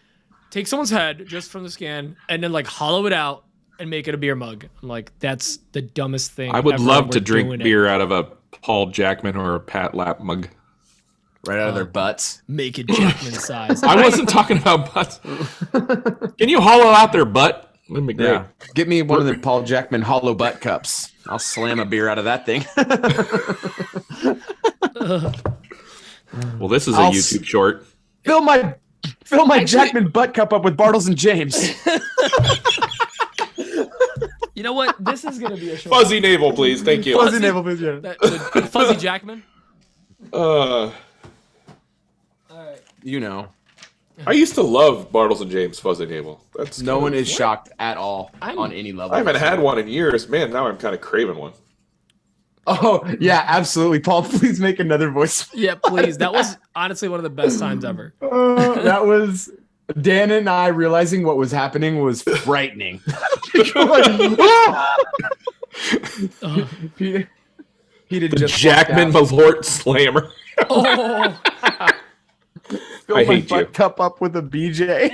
take someone's head just from the scan and then like hollow it out and make it a beer mug? I'm like, that's the dumbest thing. I would ever. love We're to drink doing it. beer out of a Paul Jackman or a Pat Lap mug. Right out of their butts. Make it Jackman size. I wasn't talking about butts. Can you hollow out their butt? That'd be great. Yeah. Get me one of the Paul Jackman hollow butt cups. I'll slam a beer out of that thing. Well, this is a I'll YouTube short. Fill my Jackman butt cup up with Bartles and James. You know what? This is gonna be a short. Fuzzy navel, please. Thank you. Fuzzy navel vision. The Fuzzy Jackman. You know, I used to love Bartles and James fuzzy navel. That's no one is shocked at all on any level. I haven't had one in years, man. Now I'm kind of craving one. Oh yeah, absolutely, Paul. Please make another voice. Yeah, please. That was honestly one of the best times ever. That was Dan and I realizing what was happening was frightening. Like, "Ah!" He did The just Jackman walked out, Malort Slammer. Oh, filled I my hate butt you. cup up with a BJ.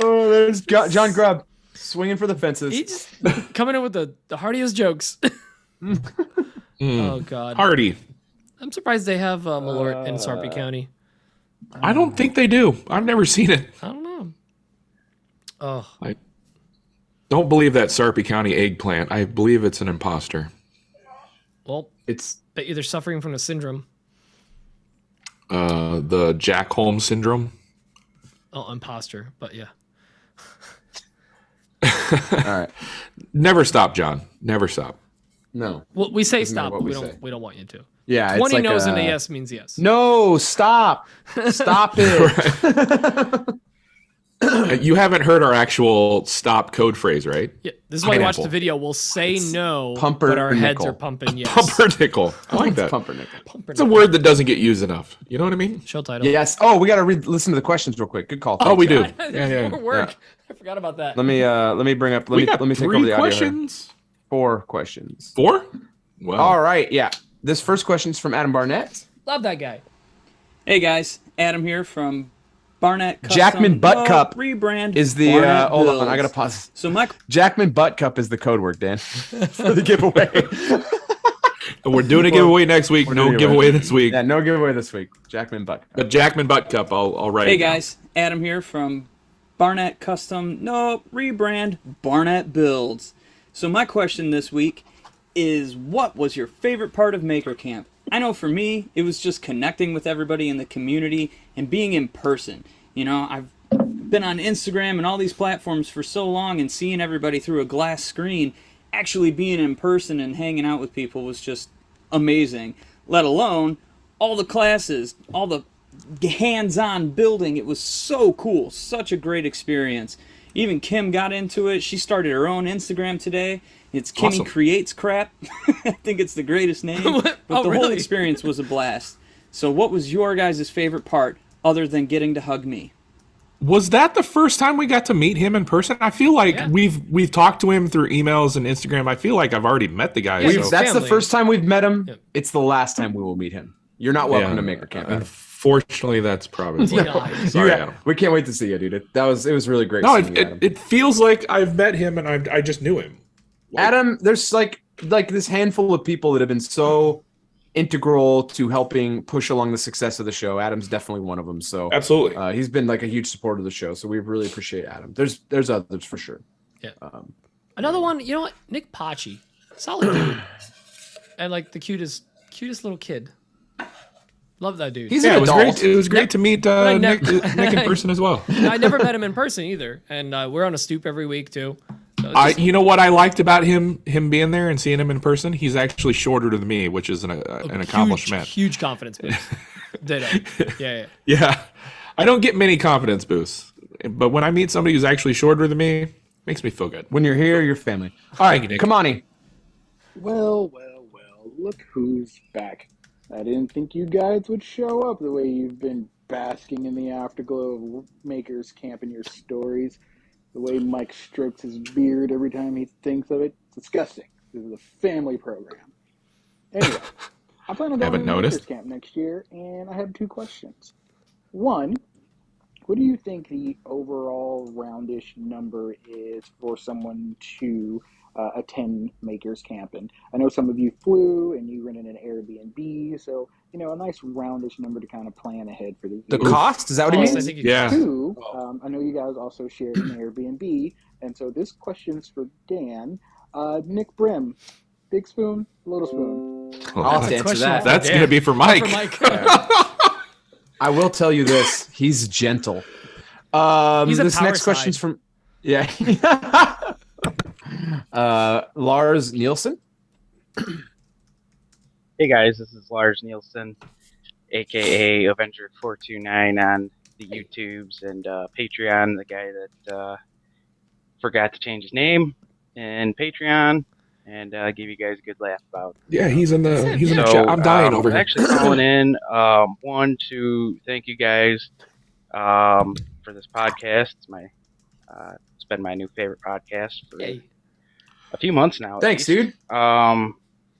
Oh, there's John Grubb swinging for the fences. he just coming in with the heartiest jokes. Oh God, Hardy. I'm surprised they have Malort in Sarpy County. I don't think they do. I've never seen it. I don't know. Oh, I don't believe that Sarpy County eggplant. I believe it's an imposter. well, It's bet you they're suffering from a syndrome. The Jack Holmes syndrome. Oh, imposter, but yeah. all right. Never stop, John. Never stop. No. Well, we say Doesn't matter stop, what but we we don't. say. We don't want you to. Yeah, it's 20 like no's and a a yes means yes. No, stop. Stop it. You haven't heard our actual stop code phrase, right? Yeah, this is why you watch the Pineapple. video. We'll say no, pumper but our heads nickel. are pumping yes. Pumpernickel. I like that. Pumpernickel. It's a word that doesn't get used enough. You know what I mean? Show title. Yes. Oh, we got to listen to the questions real quick. Good call. Oh, we Thanks, do. guys. Yeah, yeah. More work. I forgot about that. Let me bring up. Let We me got take over three the audio. Here. questions. 4 questions. 4? Well, All right. Yeah. This first question is from Adam Barnett. Love that guy. Hey guys, Adam here from Barnett Custom. Jackman Butt Cup rebrand Is the Barnett hold on? Builds. I gotta pause. So my Jackman Butt Cup is the code word, Dan, for the giveaway. we're doing a giveaway next week. doing No a giveaway this week. Yeah, no giveaway this week. Jackman Butt Cup. But Jackman Butt Cup, I'll write. hey it down. guys, Adam here from Barnett Custom. No rebrand Barnett Builds. So my question this week is, what was your favorite part of Maker Camp? I know for me, it was just connecting with everybody in the community and being in person. You know, I've been on Instagram and all these platforms for so long, and seeing everybody through a glass screen, actually being in person and hanging out with people was just amazing. Let alone all the classes, all the hands-on building. It was so cool, such a great experience. Even Kim got into it. She started her own Instagram today. It's Kimmy Awesome. Creates Crap. I think it's the greatest name. But Oh, the whole really? experience was a blast. So what was your guys' favorite part other than getting to hug me? Was that the first time we got to meet him in person? I feel like Yeah. we've talked to him through emails and Instagram. I feel like I've already met the guy. Yeah, so- he's That's the family. first time we've met him. Yep. It's the last time we will meet him. You're not welcome Yeah. to Maker Camp. Adam. Unfortunately, that's probably. Yeah. Sorry, You- Adam. we can't wait to see you, dude. It was really great. No, seeing you, Adam. it feels like I've met him and I just knew him. Adam, there's like this handful of people that have been so integral to helping push along the success of the show. Adam's definitely one of them. So Absolutely. he's been like a huge supporter of the show. So we really appreciate Adam. There's others for sure. Yeah. Another one, you know what? Nick Pachi. Solid dude. And like the cutest little kid. Love that dude. He's Yeah, an it was adult. great. It was great to meet I Nick, never- Nick in person as well. I never met him in person either. And we're on a stoop every week too. So it's just You know what I liked about him being there and seeing him in person? He's actually shorter than me, which is an accomplishment. Huge confidence boost. Ditto. Yeah. Yeah, I don't get many confidence boosts, but when I meet somebody who's actually shorter than me, it makes me feel good. When you're here, you're family. All right, you, Nick. come on. Well, look who's back. I didn't think you guys would show up the way you've been basking in the afterglow of Maker's Camp in your stories. The way Mike strokes his beard every time he thinks of it. It's disgusting. This is a family program. Anyway, I plan on going Haven't to Maker's noticed. Camp next year, and I have two questions. One, what do you think the overall roundish number is for someone to attend Maker's Camp? And I know some of you flew and you rented an Airbnb, so a nice roundish number to kind of plan ahead for the The year. cost? Is that what he Cost, I means? think you Yeah. Two, I know you guys also shared an Airbnb, and so this question's for Dan. Nick Brim, big spoon, little spoon. I'll have to a answer question that. for That's Dan. going to be for Not Mike. for Mike. I will tell you this: he's gentle. He's a this power next question's side. from Lars Nielsen. Hey guys, this is Lars Nielsen, aka Avenger429 on the YouTubes and Patreon. The guy that forgot to change his name in Patreon and gave you guys a good laugh about. Yeah, he's in the So, chat. I'm dying over I'm here. actually calling in one to thank you guys for this podcast. It's been my new favorite podcast for Yay. a few months now. at Thanks, least. dude.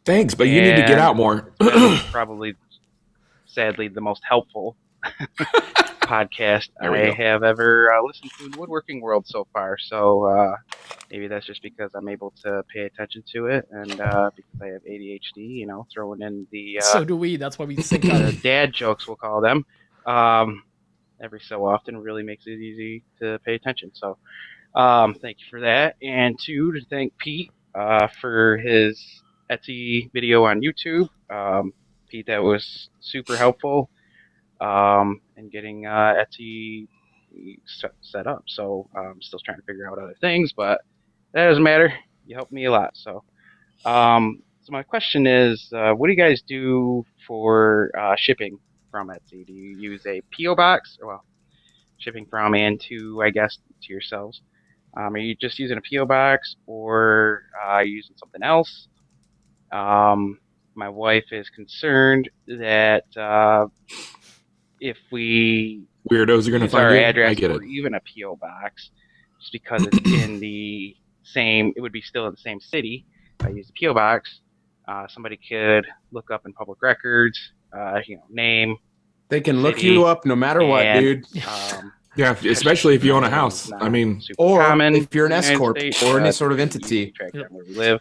Thanks, but you need to get and out more. it's probably, sadly, the most helpful podcast There we I go. have ever listened to in the woodworking world so far. So maybe that's just because I'm able to pay attention to it, and because I have ADHD, throwing in the So do we. That's why we think the that. dad jokes, we'll call them, every so often really makes it easy to pay attention. So thank you for that. And two, to thank Pete for his Etsy video on YouTube. Pete, that was super helpful in getting Etsy set up. So I'm still trying to figure out other things, but that doesn't matter. You helped me a lot. So my question is, what do you guys do for shipping from Etsy? Do you use a PO box? Well, shipping from and to, I guess, to yourselves. Are you just using a PO box, or are you using something else? My wife is concerned that if we Weirdos are going to use our find you. address I get or it. even a PO box, just because it's in the same, it would be still in the same city. If I use the PO box, somebody could look up in public records, name. They can look City, you up no matter what, and, dude. Yeah, especially if you own a house. Not I mean, super Or common if you're an in the S corp United States, or any but sort of we entity. track down where we live.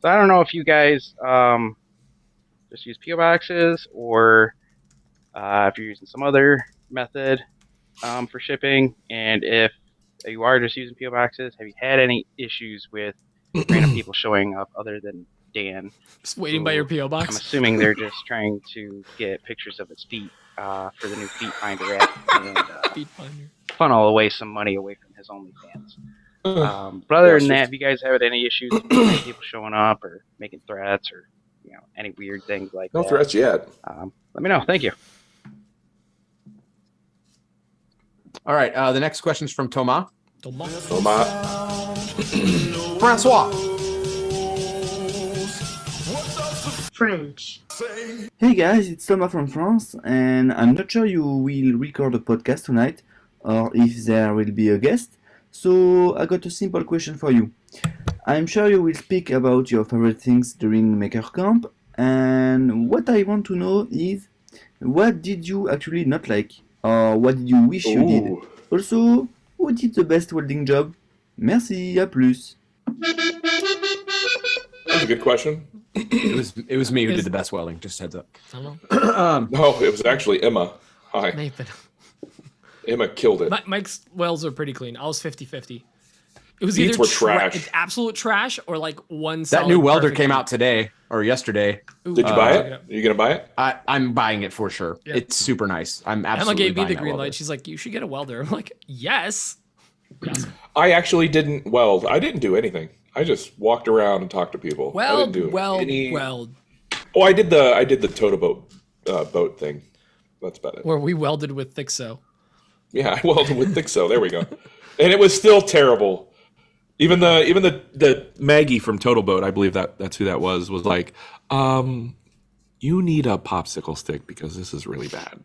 So I don't know if you guys just use PO boxes, or if you're using some other method for shipping, and if you are just using PO boxes, have you had any issues with random people showing up other than Dan? Just waiting by your PO I'm box. assuming they're just trying to get pictures of his feet for the new Feet Finder app and Feet finder. funnel away some money away from his OnlyFans. But other than that, have you guys had any issues with people showing up or making threats or any weird things like no that? threats yet. Let me know. Thank you. All right. The next question is from Thomas. Francois. French. Hey guys, it's Thomas from France, and I'm not sure you will record a podcast tonight, or if there will be a guest, so I got a simple question for you. I'm sure you will speak about your favorite things during Maker Camp, and what I want to know is, what did you actually not like, or what did you wish you did? Also, who did the best welding job? Merci, à plus. That's a good question. It was me who did the best welding. Just heads up. I don't know. No, it was actually Emma. Hi. Nathan. Emma killed it. Mike's welds are pretty clean. I was 50-50. It was Beats either were trash. it's absolute trash or like one That solid new welder perfect came beat. out today or yesterday. Ooh, Did you I'll buy check it? out. Are you going to buy it? I'm buying it for sure. Yeah. It's super nice. I'm Emma absolutely gave me buying the that green welder. light. She's like, you should get a welder. I'm like, yes. I actually didn't weld. I didn't do anything. I just walked around and talked to people. I didn't do any... weld. Oh, I did the Toto boat thing. That's about it. Where we welded with Thixo. Yeah, I welded with Thixo. There we go. And it was still terrible. Even the Maggie from Total Boat, I believe that's who that was like, You need a popsicle stick because this is really bad.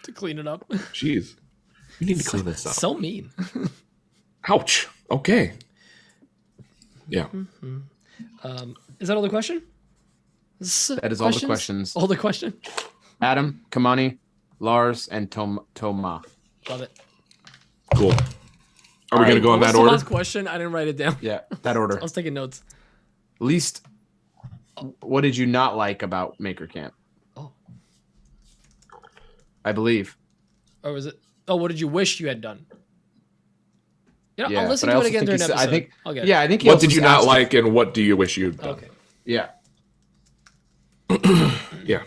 To clean it up. Jeez. You need to clean this up. So mean. Ouch. Okay. Yeah. Is that all the question? That is all the questions. All the question? Adam, Kamani, Lars, and Toma. Love it. Cool. Are we going to go in that order? Last question. I didn't write it down. Yeah, that order. I was taking notes. Least, what did you not like about Maker Camp? Oh. I believe. Or was it? Oh, what did you wish you had done? You know, Yeah, I'll listen but I to it also again think during he an said- episode. I think. I'll get it. Yeah, I think. He What also did you asked- not like and what do you wish you'd done? Okay. Yeah. Yeah.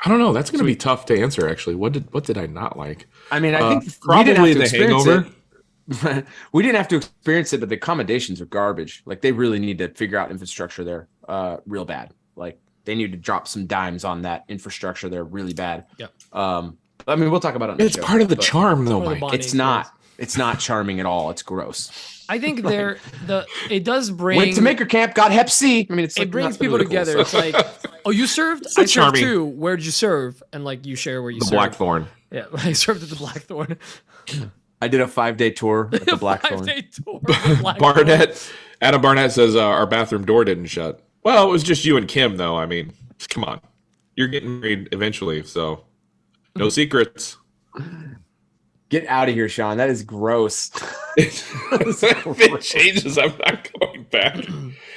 I don't know. That's going to be tough to answer, actually. What did I not like? I mean, I think probably we didn't have to The experience Hangover. it. We didn't have to experience it, but the accommodations are garbage. Like, they really need to figure out infrastructure there, real bad. Like, they need to drop some dimes on that infrastructure there, really bad. Yeah. I mean, we'll talk about it. On the It's show, part of the but charm, though, Part of the Mike. bonding It's not. It's not charming at all. It's gross. I think it does bring. Went to Maker Camp, got Hep C. I mean, it's It like brings not people really cool, together. so- It's like, oh, you served? So I served charming. too. Where did you serve? And like you share where you The served. Blackthorn. Yeah, I served at the Blackthorn. I did a 5-day tour at the Blackthorn. 5-day tour. of the Blackthorn. Adam Barnett says our bathroom door didn't shut. Well, it was just you and Kim, though. I mean, come on. You're getting married eventually, so no secrets. Get out of here, Sean. That is gross. If it changes, I'm not going back.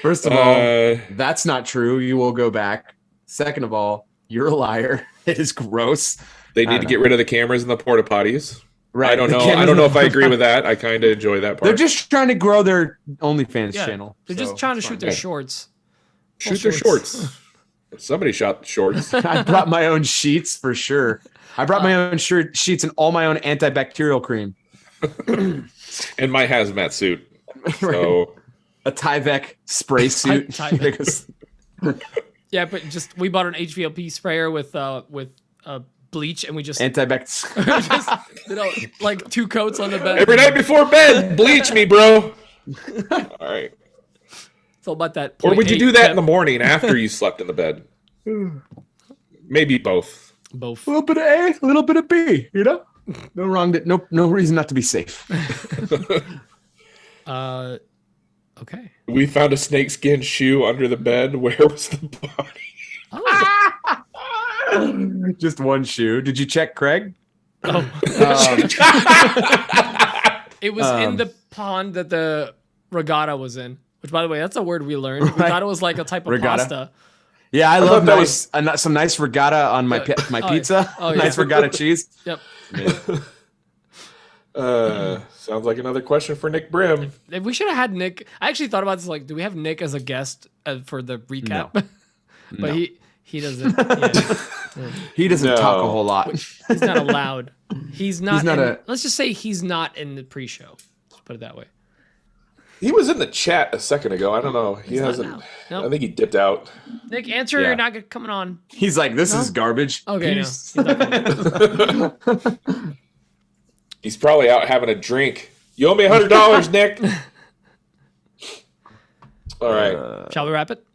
First of all, that's not true. You will go back. Second of all, you're a liar. It is gross. They need to get rid of the cameras and the porta potties. Right. I don't the know. cameras- I don't know if I agree with that. I kind of enjoy that part. They're just trying to grow their OnlyFans Yeah, channel. they're so just trying to it's shoot fine. their shorts. shoot their shorts. Somebody shot the shorts. I brought my own sheets for sure. I brought my own sheets and all my own antibacterial cream. And my hazmat suit. So A Tyvek spray suit. Tyvek. Because- Yeah, but we bought an HVLP sprayer with bleach, and we just, antibacterial. like 2 coats on the bed. every night before bed, bleach me, bro. All right. It's all about that. Or would you 0.8 do that in temp. the morning after you slept in the bed? Maybe both. Both. A little bit of A, a little bit of B, you know? No wrong, no reason not to be safe. Okay. We found a snakeskin shoe under the bed. Where was the body? Oh, Just one shoe. Did you check Craig? it was in the pond that the regatta was in. Which, by the way, that's a word we learned. We thought it was like a type of Regatta. pasta. Yeah, I thought love that some nice regatta on my my Oh, pizza. oh, yeah. Nice regatta cheese. Yep. Sounds like another question for Nick Brim. If we should have had Nick. I actually thought about this. Like, do we have Nick as a guest for the recap? No. But No. he doesn't. Yeah. He doesn't No. talk a whole lot. He's not allowed. He's not. not in, a- let's just say he's not in the pre-show. Let's put it that way. He was in the chat a second ago. I don't know. He not hasn't. now. Nope. I think he dipped out. Nick, answer. Yeah. You're not coming on. He's like, this No? is garbage. Okay, no. Peace. He's not coming. He's probably out having a drink. You owe me $100, Nick. All right. Shall we wrap it? Wrap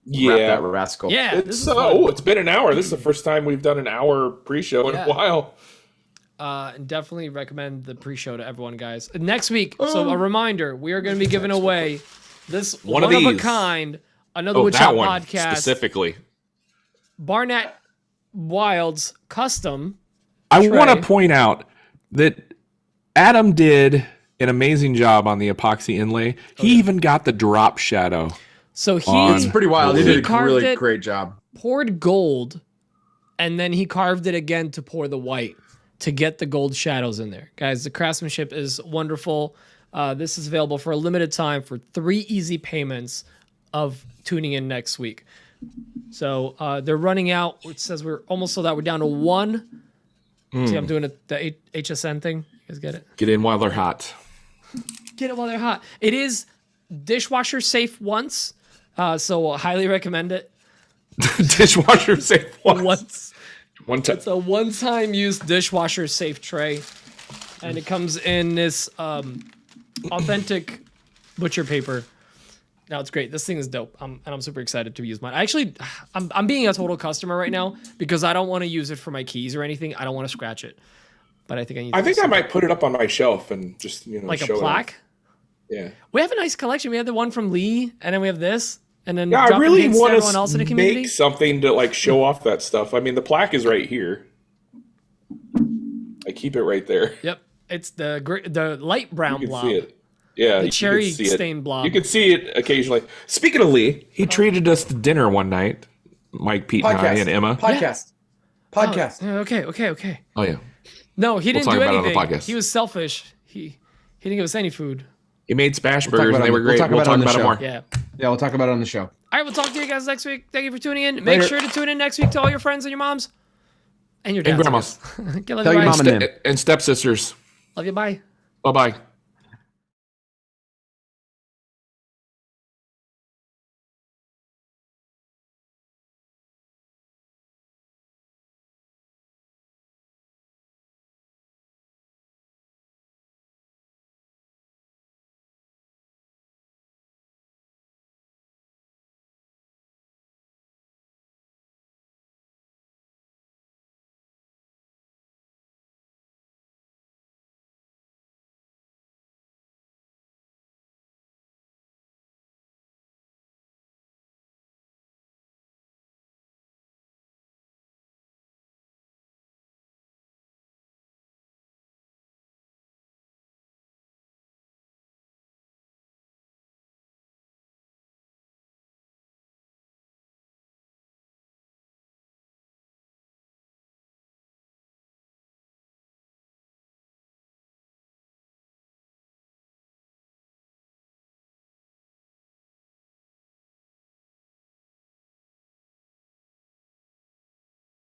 Yeah. that rascal. Yeah. this It's is fun. it's been an hour. This is the first time we've done an hour pre-show in Yeah. a while. And definitely recommend the pre-show to everyone, guys. Next week, so a reminder, we are going to be giving away this One one of of a these. kind, another Oh, Wood that Shop one podcast, specifically. Barnett Wild's custom. I Trey. want to point out that Adam did an amazing job on the epoxy inlay. He even got the drop shadow. So he It's pretty wild. He did a carved really it, great job. poured gold, and then he carved it again to pour the white to get the gold shadows in there. Guys, the craftsmanship is wonderful. This is available for a limited time for 3 easy payments of tuning in next week. So they're running out. It says we're almost sold out. We're down to 1. See, I'm doing the HSN thing. You guys get it? Get in while they're hot. Get it while they're hot. It is dishwasher safe once, so I highly recommend it. Dishwasher safe Once. One time. It's a one-time use dishwasher safe tray, and it comes in this authentic butcher paper. No, it's great. This thing is dope. And I'm super excited to use mine. I'm being a total customer right now because I don't want to use it for my keys or anything. I don't want to scratch it. But I think I need. I think I might put it up on my shelf and just like show a plaque. Yeah. We have a nice collection. We have the one from Lee, and then we have this, and then Yeah, I dropping really hints to want everyone else in to the community. make something to like show off that stuff. I mean, the plaque is right here. I keep it right there. Yep, it's the light brown You can blob. see it. Yeah, The you cherry can see it. stained blob. You can see it occasionally. Speaking of Lee, he treated us to dinner one night. Mike, Pete, and I, and Emma. Podcast. Oh, okay. Oh yeah, No, he didn't talk do about it on the anything. podcast. He was selfish. He didn't give us any food. he made smash talk burgers about and they it- were we'll great. talk We'll about it talk on the about it show. more. Yeah. Yeah, we'll talk about it on the show. All right, we'll talk to you guys next week. Thank you for tuning in. Make Later. sure to tune in next week to all your friends and your moms and your dads. And grandmas. Okay, love Tell you. your Bye. mom and them. And stepsisters. Love you. Bye. Bye bye.